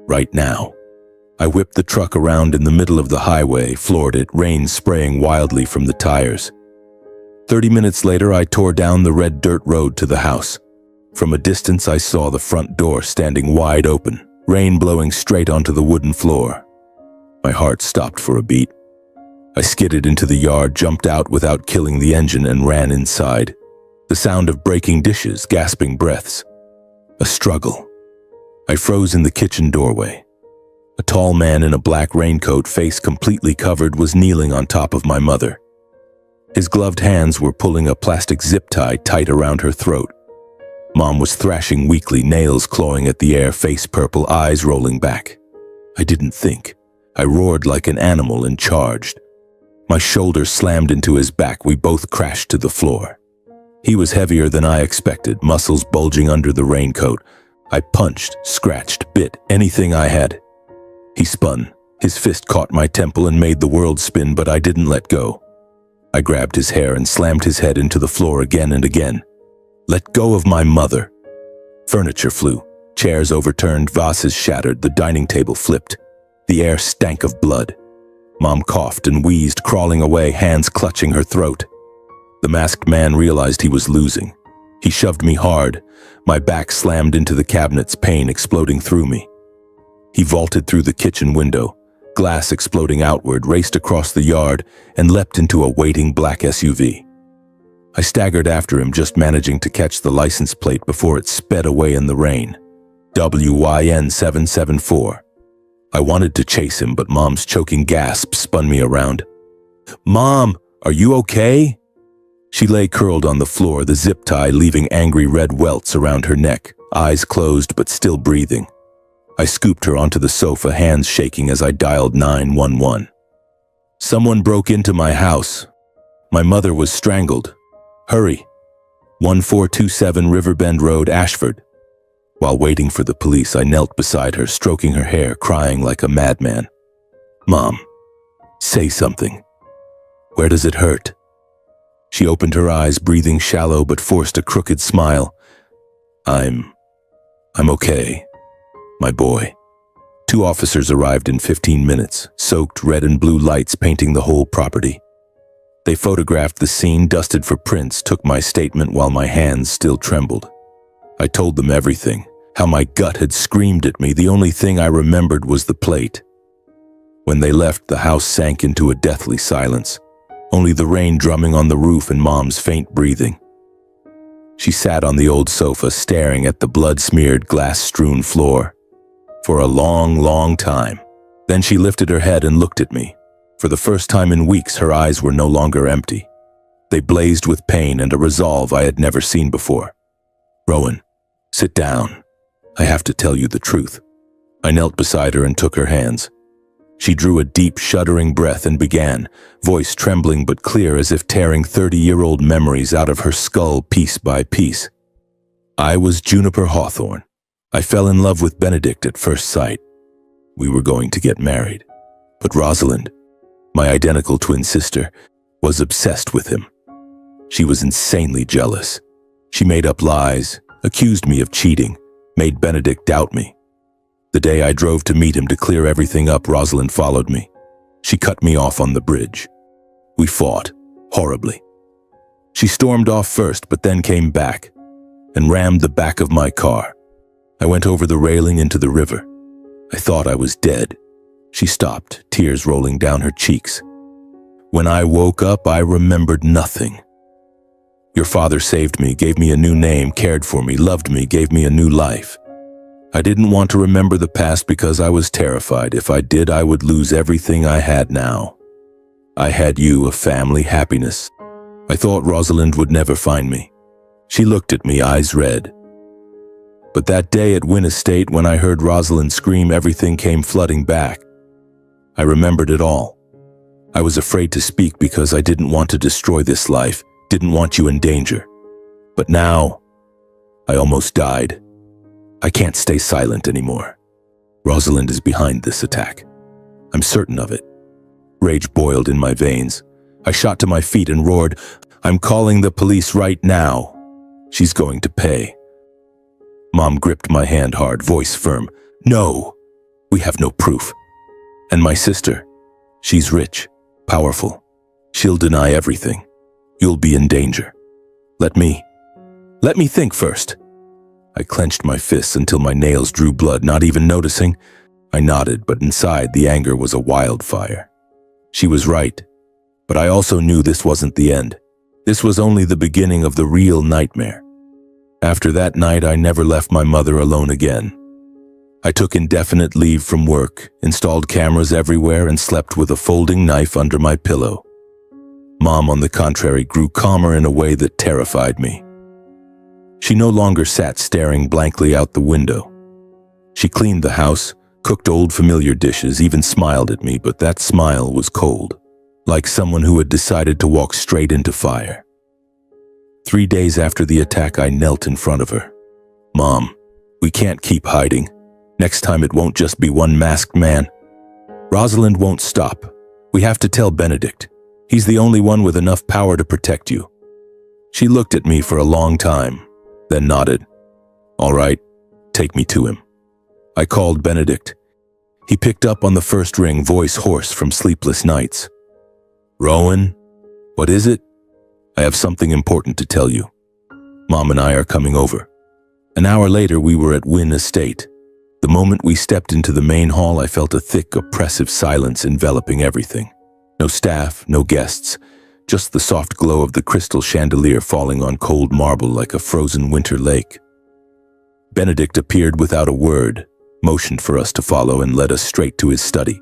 Right now. I whipped the truck around in the middle of the highway, floored it, rain spraying wildly from the tires. 30 minutes later, I tore down the red dirt road to the house. From a distance, I saw the front door standing wide open, rain blowing straight onto the wooden floor. My heart stopped for a beat. I skidded into the yard, jumped out without killing the engine, and ran inside. The sound of breaking dishes, gasping breaths. A struggle. I froze in the kitchen doorway. A tall man in a black raincoat, face completely covered, was kneeling on top of my mother. His gloved hands were pulling a plastic zip tie tight around her throat. Mom was thrashing weakly, nails clawing at the air, face purple, eyes rolling back. I didn't think. I roared like an animal and charged. My shoulder slammed into his back. We both crashed to the floor. He was heavier than I expected, muscles bulging under the raincoat. I punched, scratched, bit, anything I had. He spun. His fist caught my temple and made the world spin, but I didn't let go. I grabbed his hair and slammed his head into the floor again and again. Let go of my mother. Furniture flew. Chairs overturned, vases shattered, the dining table flipped. The air stank of blood. Mom coughed and wheezed, crawling away, hands clutching her throat. The masked man realized he was losing. He shoved me hard. My back slammed into the cabinets, pain exploding through me. He vaulted through the kitchen window, glass exploding outward, raced across the yard, and leapt into a waiting black SUV. I staggered after him, just managing to catch the license plate before it sped away in the rain. WYN 774. I wanted to chase him, but Mom's choking gasp spun me around. Mom, are you okay? She lay curled on the floor, the zip tie leaving angry red welts around her neck, eyes closed but still breathing. I scooped her onto the sofa, hands shaking as I dialed 911. Someone broke into my house. My mother was strangled. Hurry. 1427 Riverbend Road, Ashford. While waiting for the police, I knelt beside her, stroking her hair, crying like a madman. Mom, say something. Where does it hurt? She opened her eyes, breathing shallow, but forced a crooked smile. I'm okay, my boy. 2 officers arrived in 15 minutes, soaked, red and blue lights painting the whole property. They photographed the scene, dusted for prints, took my statement while my hands still trembled. I told them everything, how my gut had screamed at me. The only thing I remembered was the plate. When they left, the house sank into a deathly silence, only the rain drumming on the roof and Mom's faint breathing. She sat on the old sofa, staring at the blood-smeared, glass-strewn floor for a long, long time. Then she lifted her head and looked at me. For the first time in weeks, her eyes were no longer empty. They blazed with pain and a resolve I had never seen before. Rowan, sit down. I have to tell you the truth. I knelt beside her and took her hands. She drew a deep, shuddering breath and began, voice trembling but clear as if tearing 30-year-old memories out of her skull piece by piece. I was Juniper Hawthorne. I fell in love with Benedict at first sight. We were going to get married. But Rosalind, my identical twin sister, was obsessed with him. She was insanely jealous. She made up lies, accused me of cheating, made Benedict doubt me. The day I drove to meet him to clear everything up, Rosalind followed me. She cut me off on the bridge. We fought, horribly. She stormed off first, but then came back and rammed the back of my car. I went over the railing into the river. I thought I was dead. She stopped, tears rolling down her cheeks. When I woke up, I remembered nothing. Your father saved me, gave me a new name, cared for me, loved me, gave me a new life. I didn't want to remember the past because I was terrified. If I did, I would lose everything I had now. I had you, a family, happiness. I thought Rosalind would never find me. She looked at me, eyes red. But that day at Wynn Estate, when I heard Rosalind scream, everything came flooding back. I remembered it all. I was afraid to speak because I didn't want to destroy this life, didn't want you in danger. But now, I almost died. I can't stay silent anymore. Rosalind is behind this attack. I'm certain of it. Rage boiled in my veins. I shot to my feet and roared, I'm calling the police right now. She's going to pay. Mom gripped my hand hard, voice firm. No, we have no proof. And my sister, she's rich, powerful. She'll deny everything. You'll be in danger. Let me think first. I clenched my fists until my nails drew blood, not even noticing. I nodded, but inside the anger was a wildfire. She was right, but I also knew this wasn't the end. This was only the beginning of the real nightmare. After that night, I never left my mother alone again. I took indefinite leave from work, installed cameras everywhere, and slept with a folding knife under my pillow. Mom, on the contrary, grew calmer in a way that terrified me. She no longer sat staring blankly out the window. She cleaned the house, cooked old familiar dishes, even smiled at me, but that smile was cold, like someone who had decided to walk straight into fire. 3 days after the attack, I knelt in front of her. Mom, we can't keep hiding. Next time it won't just be one masked man. Rosalind won't stop. We have to tell Benedict. He's the only one with enough power to protect you. She looked at me for a long time, then nodded. All right, take me to him. I called Benedict. He picked up on the first ring, voice hoarse from sleepless nights. Rowan, what is it? I have something important to tell you. Mom and I are coming over. An hour later, we were at Wynn Estate. The moment we stepped into the main hall, I felt a thick, oppressive silence enveloping everything. No staff, no guests, just the soft glow of the crystal chandelier falling on cold marble like a frozen winter lake. Benedict appeared without a word, motioned for us to follow, and led us straight to his study.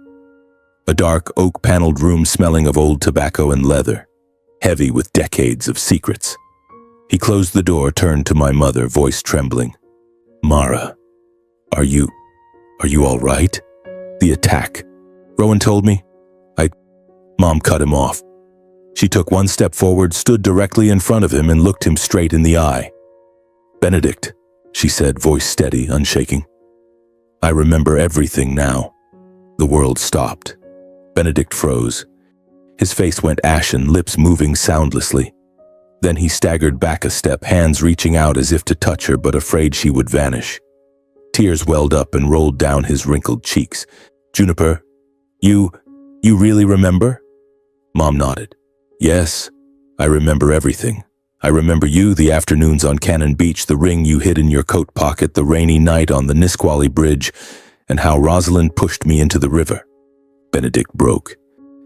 A dark, oak-paneled room smelling of old tobacco and leather, heavy with decades of secrets. He closed the door, turned to my mother, voice trembling. Mara, are you all right? The attack. Rowan told me. Mom cut him off. She took one step forward, stood directly in front of him, and looked him straight in the eye. Benedict, she said, voice steady, unshaking. I remember everything now. The world stopped. Benedict froze. His face went ashen, lips moving soundlessly. Then he staggered back a step, hands reaching out as if to touch her, but afraid she would vanish. Tears welled up and rolled down his wrinkled cheeks. Juniper, you really remember? Mom nodded. Yes, I remember everything. I remember you, the afternoons on Cannon Beach, the ring you hid in your coat pocket, the rainy night on the Nisqually Bridge, and how Rosalind pushed me into the river. Benedict broke.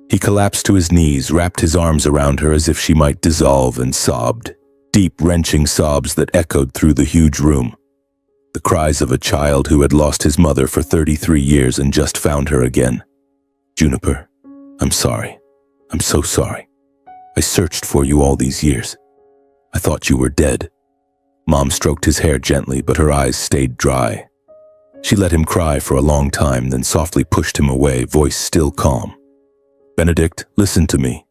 He collapsed to his knees, wrapped his arms around her as if she might dissolve, and sobbed. Deep, wrenching sobs that echoed through the huge room. The cries of a child who had lost his mother for 33 years and just found her again. Juniper, I'm sorry. I'm so sorry. I searched for you all these years. I thought you were dead. Mom stroked his hair gently, but her eyes stayed dry. She let him cry for a long time, then softly pushed him away, voice still calm. Benedict, listen to me.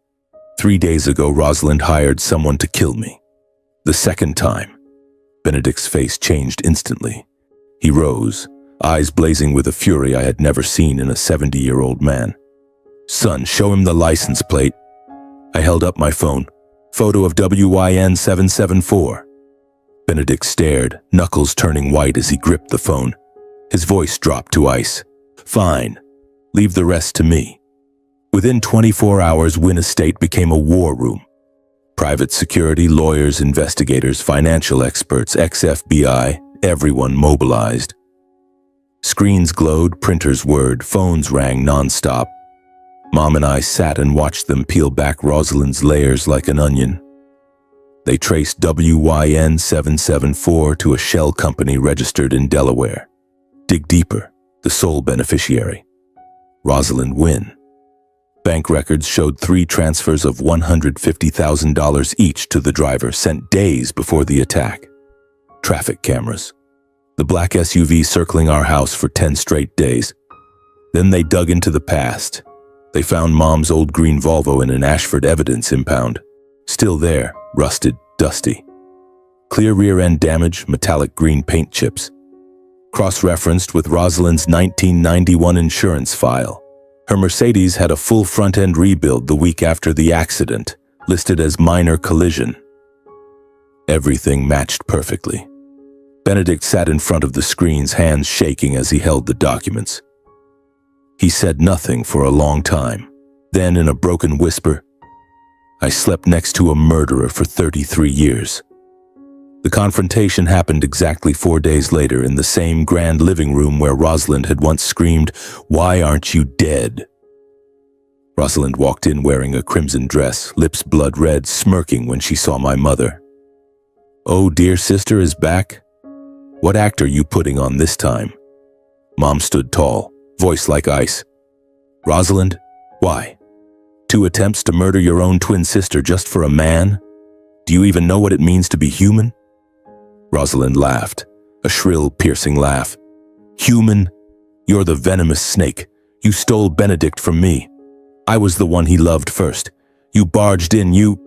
3 days ago, Rosalind hired someone to kill me. The second time. Benedict's face changed instantly. He rose, eyes blazing with a fury I had never seen in a 70-year-old man. Son, show him the license plate. I held up my phone. Photo of WYN 774. Benedict stared, knuckles turning white as he gripped the phone. His voice dropped to ice. Fine. Leave the rest to me. Within 24 hours, Wynn Estate became a war room. Private security, lawyers, investigators, financial experts, ex-FBI, everyone mobilized. Screens glowed, printers whirred, phones rang nonstop. Mom and I sat and watched them peel back Rosalind's layers like an onion. They traced WYN 774 to a shell company registered in Delaware. Dig deeper, the sole beneficiary. Rosalind Wynn. Bank records showed 3 transfers of $150,000 each to the driver sent days before the attack. Traffic cameras. The black SUV circling our house for 10 straight days. Then they dug into the past. They found Mom's old green Volvo in an Ashford evidence impound. Still there, rusted, dusty. Clear rear-end damage, metallic green paint chips. Cross-referenced with Rosalind's 1991 insurance file. Her Mercedes had a full front-end rebuild the week after the accident, listed as minor collision. Everything matched perfectly. Benedict sat in front of the screens, hands shaking as he held the documents. He said nothing for a long time. Then, in a broken whisper, "I slept next to a murderer for 33 years." The confrontation happened exactly 4 days later in the same grand living room where Rosalind had once screamed, "Why aren't you dead?" Rosalind walked in wearing a crimson dress, lips blood red, smirking when she saw my mother. "Oh, dear sister is back? What act are you putting on this time?" Mom stood tall, voice like ice. "Rosalind, why? 2 attempts to murder your own twin sister just for a man? Do you even know what it means to be human?" Rosalind laughed, a shrill, piercing laugh. "Human? You're the venomous snake. You stole Benedict from me. I was the one he loved first. You barged in, you—"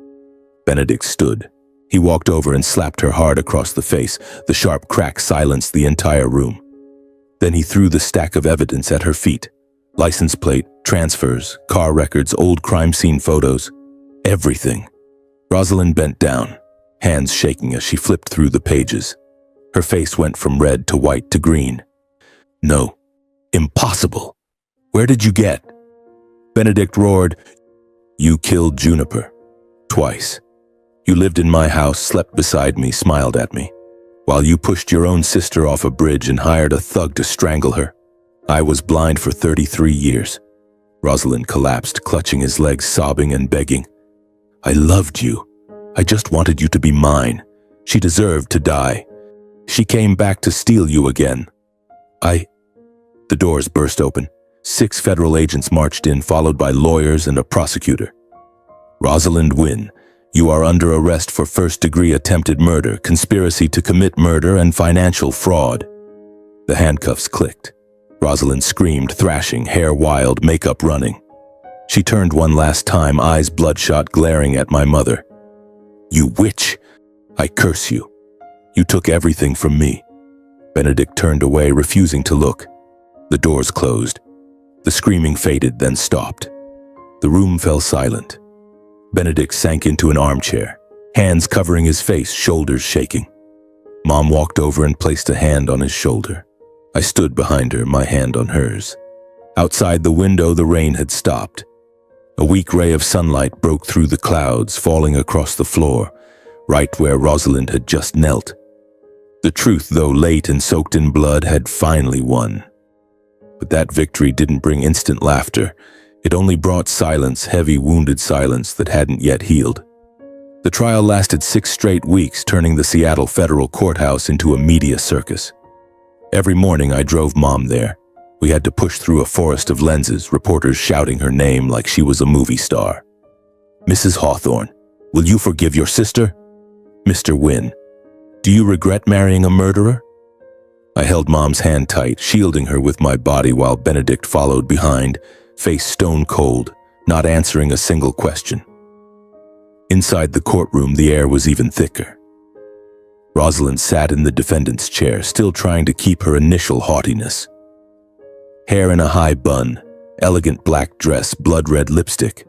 Benedict stood. He walked over and slapped her hard across the face. The sharp crack silenced the entire room. Then he threw the stack of evidence at her feet. License plate, transfers, car records, old crime scene photos. Everything. Rosalind bent down, hands shaking as she flipped through the pages. Her face went from red to white to green. "No. Impossible. Where did you get?" Benedict roared, "You killed Juniper. Twice. You lived in my house, slept beside me, smiled at me. While you pushed your own sister off a bridge and hired a thug to strangle her. I was blind for 33 years. Rosalind collapsed, clutching his legs, sobbing and begging. "I loved you. I just wanted you to be mine. She deserved to die. She came back to steal you again. The doors burst open. 6 federal agents marched in, followed by lawyers and a prosecutor. "Rosalind Wynn, you are under arrest for first-degree attempted murder, conspiracy to commit murder, and financial fraud." The handcuffs clicked. Rosalind screamed, thrashing, hair wild, makeup running. She turned one last time, eyes bloodshot, glaring at my mother. "You witch! I curse you. You took everything from me." Benedict turned away, refusing to look. The doors closed. The screaming faded, then stopped. The room fell silent. Benedict sank into an armchair, hands covering his face, shoulders shaking. Mom walked over and placed a hand on his shoulder. I stood behind her, my hand on hers. Outside the window, the rain had stopped. A weak ray of sunlight broke through the clouds, falling across the floor, right where Rosalind had just knelt. The truth, though late and soaked in blood, had finally won. But that victory didn't bring instant laughter. It only brought silence, heavy, wounded silence that hadn't yet healed. The trial lasted 6 straight weeks, turning the Seattle federal courthouse into a media circus. Every morning I drove Mom there. We had to push through a forest of lenses, reporters shouting her name like she was a movie star. "Mrs. Hawthorne, will you forgive your sister? Mr. Wynn, do you regret marrying a murderer?" I held Mom's hand tight, shielding her with my body while Benedict followed behind, face stone cold, not answering a single question. Inside the courtroom, the air was even thicker. Rosalind sat in the defendant's chair, still trying to keep her initial haughtiness. Hair in a high bun, elegant black dress, blood-red lipstick.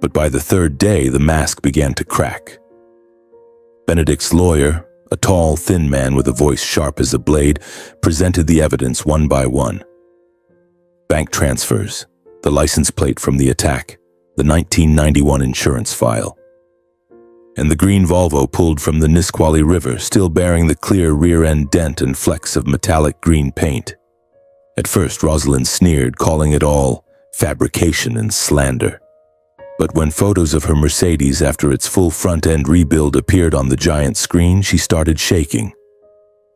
But by the 3rd day, the mask began to crack. Benedict's lawyer, a tall, thin man with a voice sharp as a blade, presented the evidence one by one. Bank transfers, the license plate from the attack, the 1991 insurance file, and the green Volvo pulled from the Nisqually River, still bearing the clear rear-end dent and flecks of metallic green paint. At first, Rosalind sneered, calling it all fabrication and slander. But when photos of her Mercedes after its full front-end rebuild appeared on the giant screen, she started shaking.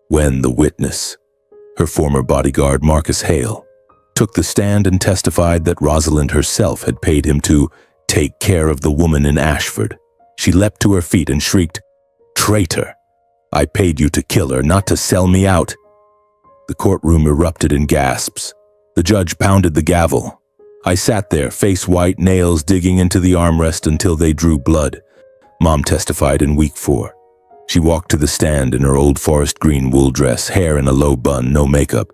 When the witness, her former bodyguard Marcus Hale, took the stand and testified that Rosalind herself had paid him to take care of the woman in Ashford, she leapt to her feet and shrieked, "Traitor! I paid you to kill her, not to sell me out." The courtroom erupted in gasps. The judge pounded the gavel. I sat there, face white, nails digging into the armrest until they drew blood. Mom testified in week 4. She walked to the stand in her old forest green wool dress, hair in a low bun, no makeup.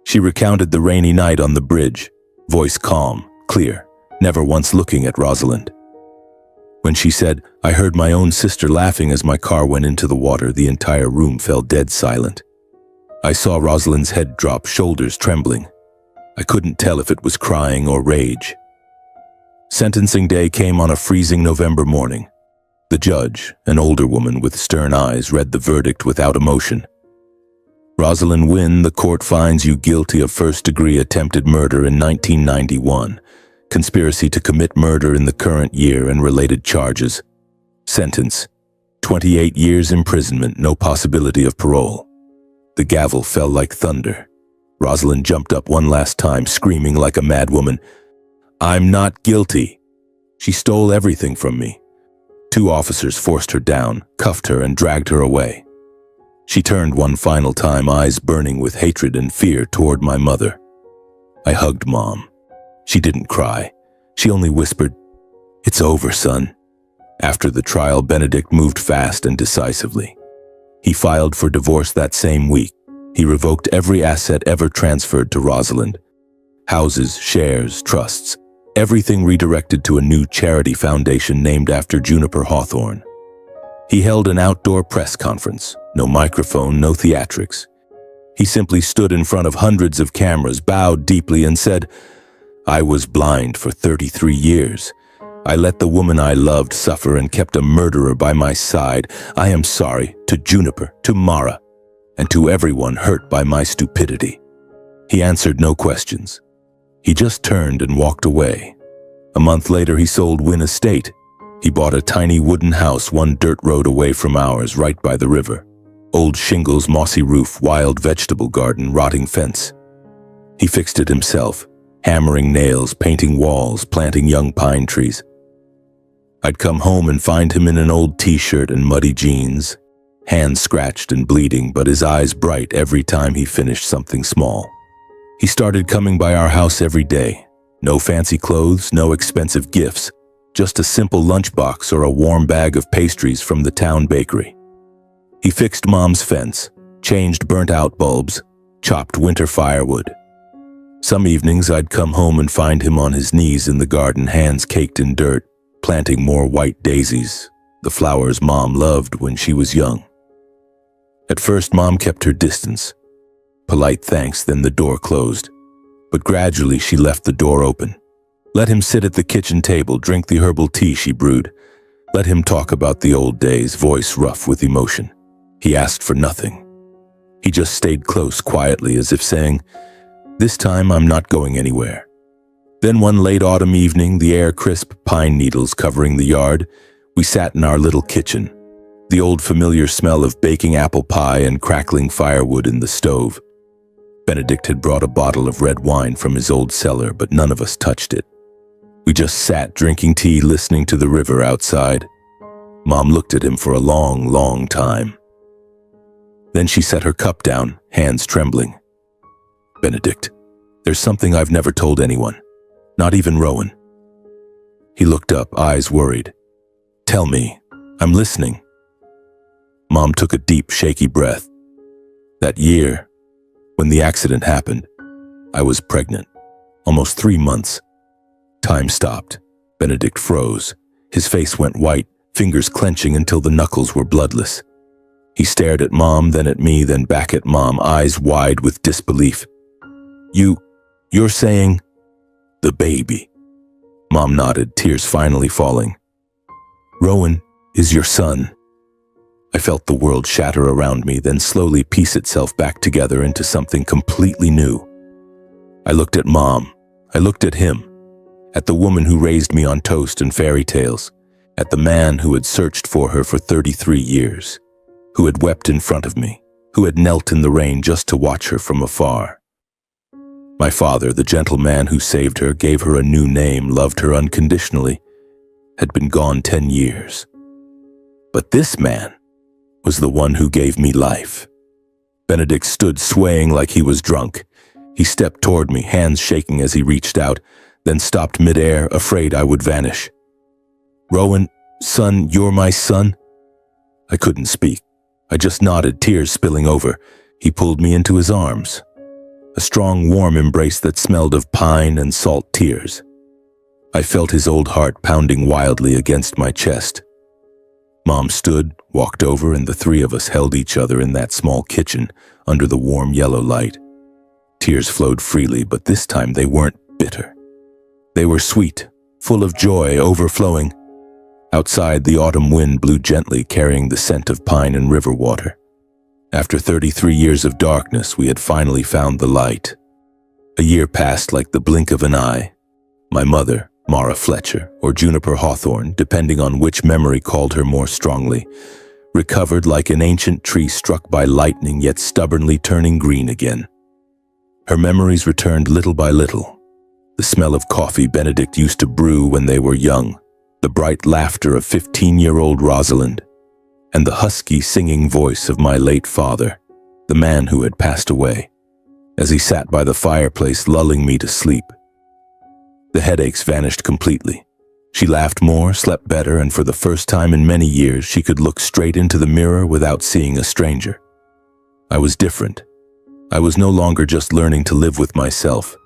She recounted the rainy night on the bridge, voice calm, clear, never once looking at Rosalind. When she said, "I heard my own sister laughing as my car went into the water," the entire room fell dead silent. I saw Rosalind's head drop, shoulders trembling. I couldn't tell if it was crying or rage. Sentencing day came on a freezing November morning. The judge, an older woman with stern eyes, read the verdict without emotion. Rosalind Wynn, the court finds you guilty of first-degree attempted murder in 1991, conspiracy to commit murder in the current year and related charges. Sentence: 28 years imprisonment, no possibility of parole. The gavel fell like thunder. Rosalind jumped up one last time, screaming like a madwoman, "I'm not guilty. She stole everything from me." 2 officers forced her down, cuffed her, and dragged her away. She turned one final time, eyes burning with hatred and fear, toward my mother. I hugged Mom. She didn't cry. She only whispered, "It's over, son." After the trial, Benedict moved fast and decisively. He filed for divorce that same week. He revoked every asset ever transferred to Rosalind. Houses, shares, trusts, everything redirected to a new charity foundation named after Juniper Hawthorne. He held an outdoor press conference. No microphone, no theatrics. He simply stood in front of hundreds of cameras, bowed deeply, and said, "I was blind for 33 years. I let the woman I loved suffer and kept a murderer by my side. I am sorry to Juniper, to Mara, and to everyone hurt by my stupidity." He answered no questions. He just turned and walked away. A month later, he sold Wynn Estate. He bought a tiny wooden house 1 dirt road away from ours, right by the river. Old shingles, mossy roof, wild vegetable garden, rotting fence. He fixed it himself, hammering nails, painting walls, planting young pine trees. I'd come home and find him in an old t-shirt and muddy jeans, hands scratched and bleeding, but his eyes bright every time he finished something small. He started coming by our house every day. No fancy clothes, no expensive gifts, just a simple lunchbox or a warm bag of pastries from the town bakery. He fixed Mom's fence, changed burnt-out bulbs, chopped winter firewood. Some evenings I'd come home and find him on his knees in the garden, hands caked in dirt, planting more white daisies, the flowers Mom loved when she was young. At first, Mom kept her distance. Polite thanks, then the door closed. But gradually she left the door open. Let him sit at the kitchen table, drink the herbal tea she brewed. Let him talk about the old days, voice rough with emotion. He asked for nothing. He just stayed close, quietly, as if saying, "This time I'm not going anywhere." Then one late autumn evening, the air crisp, pine needles covering the yard, we sat in our little kitchen, the old familiar smell of baking apple pie and crackling firewood in the stove. Benedict had brought a bottle of red wine from his old cellar, but none of us touched it. We just sat drinking tea, listening to the river outside. Mom looked at him for a long, long time. Then she set her cup down, hands trembling. "Benedict, there's something I've never told anyone, not even Rowan." He looked up, eyes worried. "Tell me, I'm listening." Mom took a deep, shaky breath. That year, when the accident happened, I was pregnant, almost 3 months. Time stopped. Benedict froze. His face went white, fingers clenching until the knuckles were bloodless. He stared at Mom, then at me, then back at Mom, eyes wide with disbelief. You're saying, the baby?" Mom nodded, tears finally falling. "Rowan is your son." I felt the world shatter around me, then slowly piece itself back together into something completely new. I looked at Mom. I looked at him. At the woman who raised me on toast and fairy tales. At the man who had searched for her for 33 years. Who had wept in front of me, who had knelt in the rain just to watch her from afar. My father, the gentle man who saved her, gave her a new name, loved her unconditionally, had been gone 10 years. But this man was the one who gave me life. Benedict stood swaying like he was drunk. He stepped toward me, hands shaking as he reached out, then stopped midair, afraid I would vanish. "Rowan, son, you're my son?" I couldn't speak. I just nodded, tears spilling over. He pulled me into his arms. A strong, warm embrace that smelled of pine and salt tears. I felt his old heart pounding wildly against my chest. Mom stood, walked over, and the three of us held each other in that small kitchen under the warm yellow light. Tears flowed freely, but this time they weren't bitter. They were sweet, full of joy, overflowing. Outside, the autumn wind blew gently, carrying the scent of pine and river water. After 33 years of darkness, we had finally found the light. A year passed like the blink of an eye. My mother, Mara Fletcher, or Juniper Hawthorne, depending on which memory called her more strongly, recovered like an ancient tree struck by lightning, yet stubbornly turning green again. Her memories returned little by little. The smell of coffee Benedict used to brew when they were young, the bright laughter of 15-year-old Rosalind, and the husky singing voice of my late father, the man who had passed away, as he sat by the fireplace lulling me to sleep. The headaches vanished completely. She laughed more, slept better, and for the first time in many years, she could look straight into the mirror without seeing a stranger. I was different. I was no longer just learning to live with myself.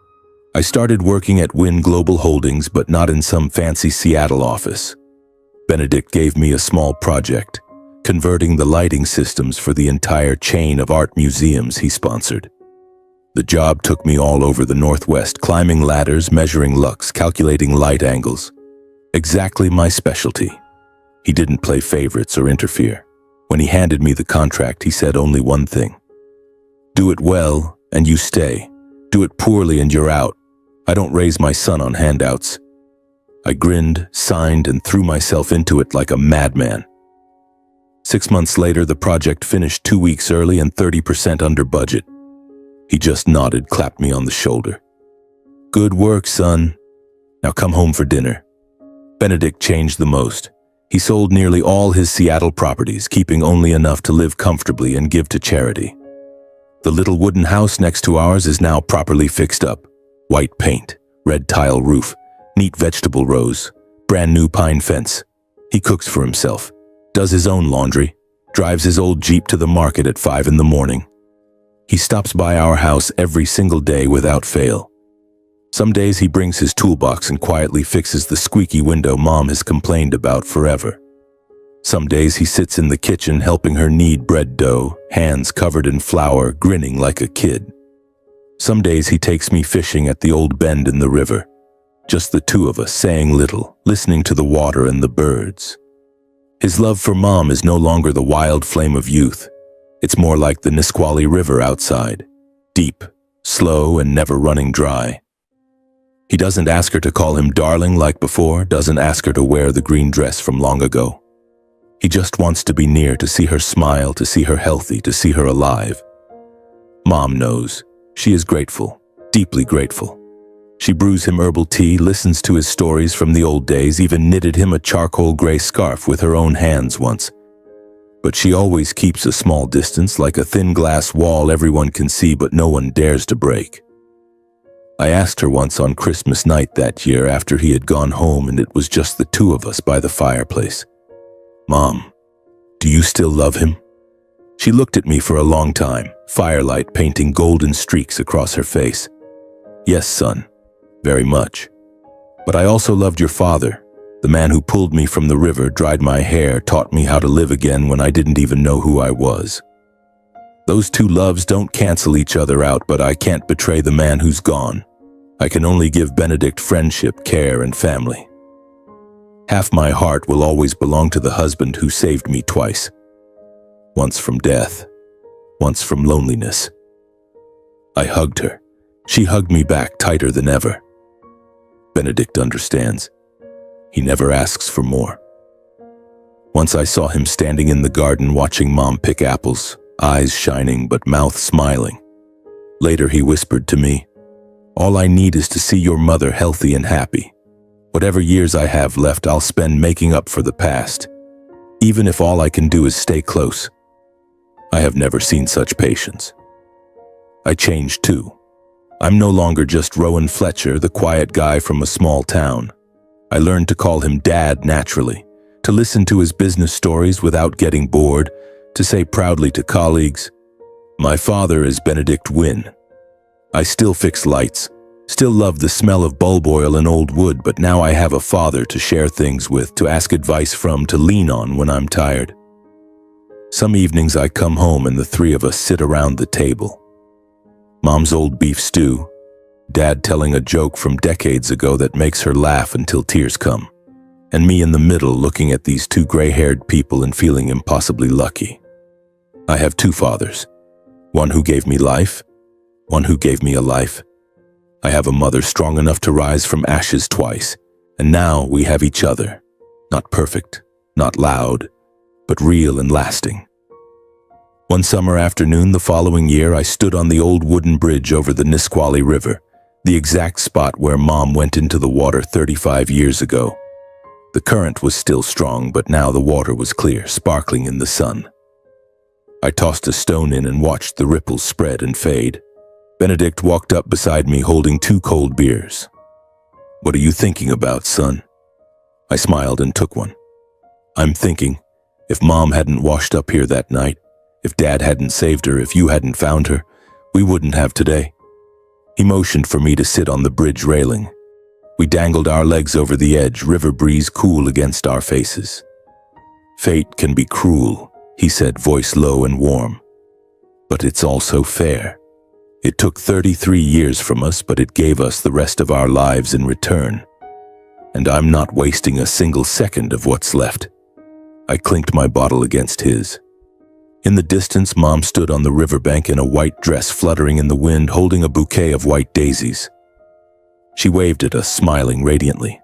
I started working at Wynn Global Holdings, but not in some fancy Seattle office. Benedict gave me a small project, converting the lighting systems for the entire chain of art museums he sponsored. The job took me all over the Northwest, climbing ladders, measuring lux, calculating light angles. Exactly my specialty. He didn't play favorites or interfere. When he handed me the contract, he said only one thing: "Do it well, and you stay. Do it poorly, and you're out. I don't raise my son on handouts." I grinned, signed, and threw myself into it like a madman. 6 months later, the project finished 2 weeks early and 30% under budget. He just nodded, clapped me on the shoulder. "Good work, son. Now come home for dinner." Benedict changed the most. He sold nearly all his Seattle properties, keeping only enough to live comfortably and give to charity. The little wooden house next to ours is now properly fixed up. White paint, red tile roof, neat vegetable rows, brand new pine fence. He cooks for himself, does his own laundry, drives his old Jeep to the market at 5 in the morning. He stops by our house every single day without fail. Some days he brings his toolbox and quietly fixes the squeaky window Mom has complained about forever. Some days he sits in the kitchen helping her knead bread dough, hands covered in flour, grinning like a kid. Some days he takes me fishing at the old bend in the river. Just the two of us, saying little, listening to the water and the birds. His love for Mom is no longer the wild flame of youth. It's more like the Nisqually River outside, deep, slow, and never running dry. He doesn't ask her to call him darling like before, doesn't ask her to wear the green dress from long ago. He just wants to be near, to see her smile, to see her healthy, to see her alive. Mom knows. She is grateful, deeply grateful. She brews him herbal tea, listens to his stories from the old days, even knitted him a charcoal gray scarf with her own hands once. But she always keeps a small distance, like a thin glass wall everyone can see but no one dares to break. I asked her once on Christmas night that year after he had gone home and it was just the two of us by the fireplace, "Mom, do you still love him?" She looked at me for a long time, firelight painting golden streaks across her face. "Yes, son, very much. But I also loved your father. The man who pulled me from the river, dried my hair, taught me how to live again when I didn't even know who I was. Those two loves don't cancel each other out, but I can't betray the man who's gone. I can only give Benedict friendship, care, and family. Half my heart will always belong to the husband who saved me twice. Once from death, once from loneliness." I hugged her. She hugged me back tighter than ever. Benedict understands. He never asks for more. Once I saw him standing in the garden watching Mom pick apples, eyes shining but mouth smiling. Later he whispered to me, "All I need is to see your mother healthy and happy. Whatever years I have left, I'll spend making up for the past, even if all I can do is stay close." I have never seen such patience. I changed too. I'm no longer just Rowan Fletcher, the quiet guy from a small town. I learned to call him Dad naturally, to listen to his business stories without getting bored, to say proudly to colleagues, "My father is Benedict Wynn." I still fix lights, Still love the smell of bulb oil and old wood, but now I have a father to share things with, to ask advice from, to lean on when I'm tired. Some evenings I come home and the three of us sit around the table. Mom's old beef stew, Dad telling a joke from decades ago that makes her laugh until tears come, and me in the middle looking at these two gray-haired people and feeling impossibly lucky. I have two fathers, one who gave me life, one who gave me a life. I have a mother strong enough to rise from ashes twice, and now we have each other. Not perfect, not loud, but real and lasting. One summer afternoon the following year, I stood on the old wooden bridge over the Nisqually River, the exact spot where Mom went into the water 35 years ago. The current was still strong, but now the water was clear, sparkling in the sun. I tossed a stone in and watched the ripples spread and fade. Benedict walked up beside me holding two cold beers. "What are you thinking about, son?" I smiled and took one. "I'm thinking, if Mom hadn't washed up here that night, if Dad hadn't saved her, if you hadn't found her, we wouldn't have today." He motioned for me to sit on the bridge railing. We dangled our legs over the edge, river breeze cool against our faces. "Fate can be cruel," he said, voice low and warm. "But it's also fair. It took 33 years from us, but it gave us the rest of our lives in return. And I'm not wasting a single second of what's left." I clinked my bottle against his. In the distance, Mom stood on the riverbank in a white dress fluttering in the wind, holding a bouquet of white daisies. She waved at us, smiling radiantly.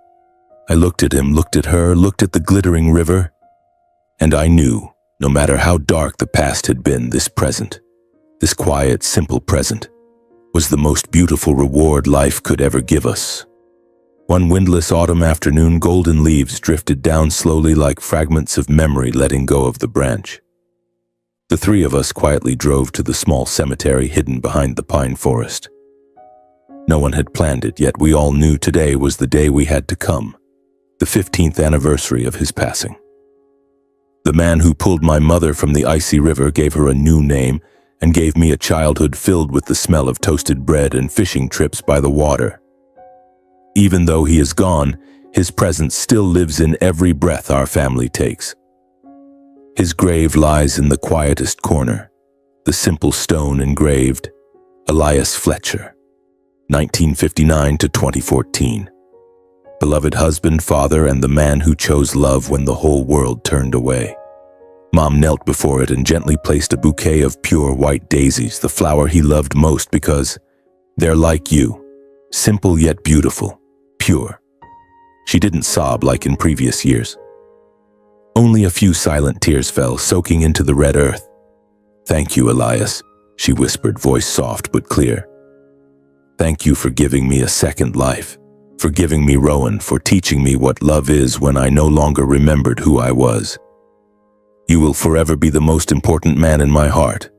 I looked at him, looked at her, looked at the glittering river, and I knew, no matter how dark the past had been, this present, this quiet, simple present, was the most beautiful reward life could ever give us. One windless autumn afternoon, golden leaves drifted down slowly like fragments of memory letting go of the branch. The three of us quietly drove to the small cemetery hidden behind the pine forest. No one had planned it, yet we all knew today was the day we had to come, the 15th anniversary of his passing. The man who pulled my mother from the icy river gave her a new name and gave me a childhood filled with the smell of toasted bread and fishing trips by the water. Even though he is gone, his presence still lives in every breath our family takes. His grave lies in the quietest corner, the simple stone engraved, Elias Fletcher, 1959 to 2014. Beloved husband, father, and the man who chose love when the whole world turned away. Mom knelt before it and gently placed a bouquet of pure white daisies, the flower he loved most because they're like you, simple yet beautiful, pure. She didn't sob like in previous years. Only a few silent tears fell, soaking into the red earth. "Thank you, Elias," she whispered, voice soft but clear. "Thank you for giving me a second life, for giving me Rowan, for teaching me what love is when I no longer remembered who I was. You will forever be the most important man in my heart."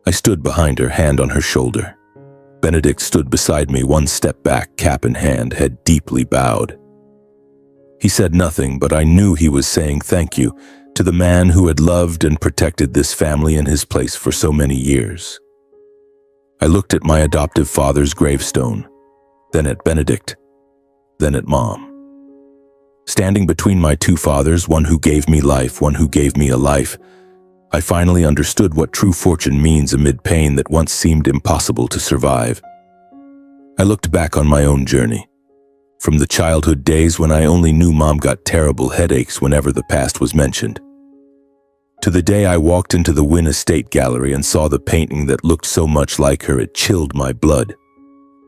I stood behind her, hand on her shoulder. Benedict stood beside me, one step back, cap in hand, head deeply bowed. He said nothing, but I knew he was saying thank you to the man who had loved and protected this family in his place for so many years. I looked at my adoptive father's gravestone, then at Benedict, then at Mom. Standing between my two fathers, one who gave me life, one who gave me a life, I finally understood what true fortune means amid pain that once seemed impossible to survive. I looked back on my own journey, from the childhood days when I only knew Mom got terrible headaches whenever the past was mentioned, to the day I walked into the Wynn Estate Gallery and saw the painting that looked so much like her it chilled my blood.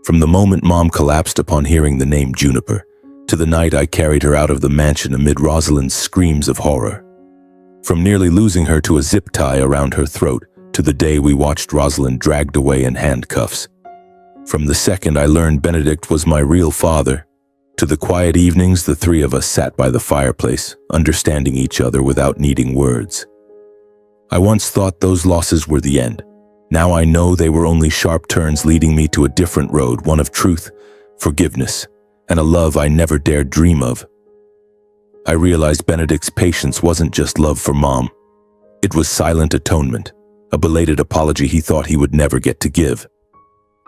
From the moment Mom collapsed upon hearing the name Juniper, to the night I carried her out of the mansion amid Rosalind's screams of horror. From nearly losing her to a zip tie around her throat, to the day we watched Rosalind dragged away in handcuffs. From the second I learned Benedict was my real father, to the quiet evenings the three of us sat by the fireplace, understanding each other without needing words. I once thought those losses were the end. Now I know they were only sharp turns leading me to a different road, one of truth, forgiveness, and a love I never dared dream of. I realized Benedict's patience wasn't just love for Mom. It was silent atonement, a belated apology he thought he would never get to give.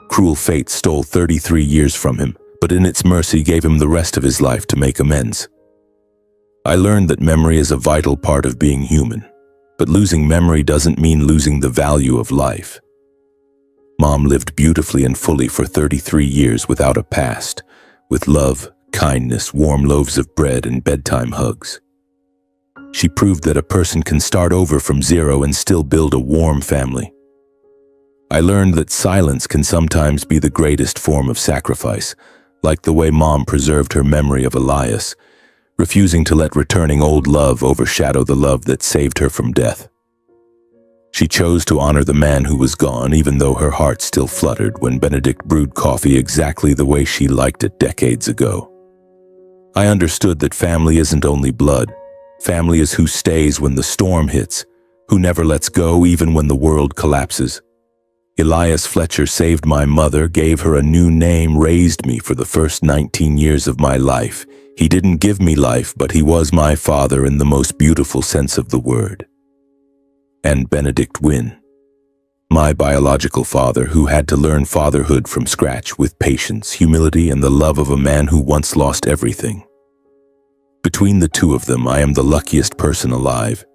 Cruel fate stole 33 years from him, but in its mercy gave him the rest of his life to make amends. I learned that memory is a vital part of being human, but losing memory doesn't mean losing the value of life. Mom lived beautifully and fully for 33 years without a past, with love, kindness, warm loaves of bread, and bedtime hugs. She proved that a person can start over from zero and still build a warm family. I learned that silence can sometimes be the greatest form of sacrifice, like the way Mom preserved her memory of Elias, refusing to let returning old love overshadow the love that saved her from death. She chose to honor the man who was gone, even though her heart still fluttered when Benedict brewed coffee exactly the way she liked it decades ago. I understood that family isn't only blood. Family is who stays when the storm hits, who never lets go even when the world collapses. Elias Fletcher saved my mother, gave her a new name, raised me for the first 19 years of my life. He didn't give me life, but he was my father in the most beautiful sense of the word. And Benedict Wynne, my biological father who had to learn fatherhood from scratch with patience, humility, and the love of a man who once lost everything. Between the two of them, I am the luckiest person alive.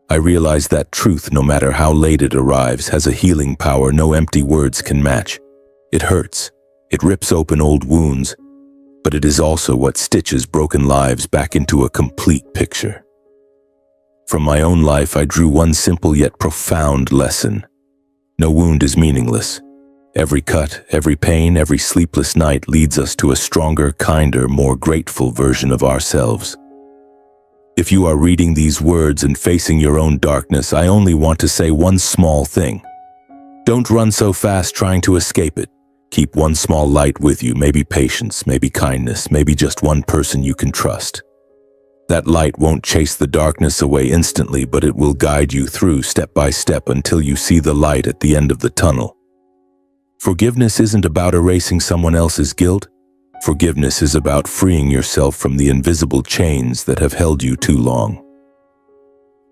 I realize that truth, no matter how late it arrives, has a healing power no empty words can match. It hurts, it rips open old wounds, but it is also what stitches broken lives back into a complete picture. From my own life, I drew one simple yet profound lesson. No wound is meaningless. Every cut, every pain, every sleepless night leads us to a stronger, kinder, more grateful version of ourselves. If you are reading these words and facing your own darkness, I only want to say one small thing. Don't run so fast trying to escape it. Keep one small light with you, maybe patience, maybe kindness, maybe just one person you can trust. That light won't chase the darkness away instantly, but it will guide you through step by step until you see the light at the end of the tunnel. Forgiveness isn't about erasing someone else's guilt. Forgiveness is about freeing yourself from the invisible chains that have held you too long.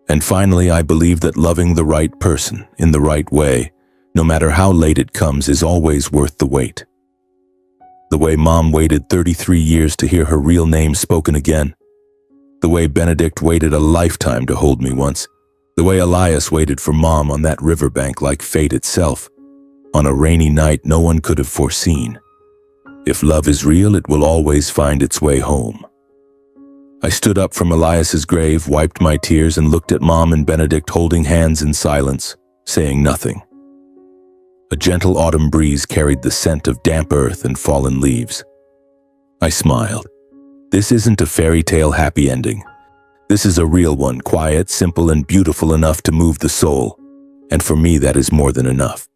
And finally, I believe that loving the right person in the right way, no matter how late it comes, is always worth the wait. The way Mom waited 33 years to hear her real name spoken again. The way Benedict waited a lifetime to hold me once. The way Elias waited for Mom on that riverbank like fate itself. On a rainy night no one could have foreseen. If love is real, it will always find its way home. I stood up from Elias's grave, wiped my tears, and looked at Mom and Benedict holding hands in silence, saying nothing. A gentle autumn breeze carried the scent of damp earth and fallen leaves. I smiled. This isn't a fairy tale happy ending. This is a real one, quiet, simple, and beautiful enough to move the soul. And for me, that is more than enough.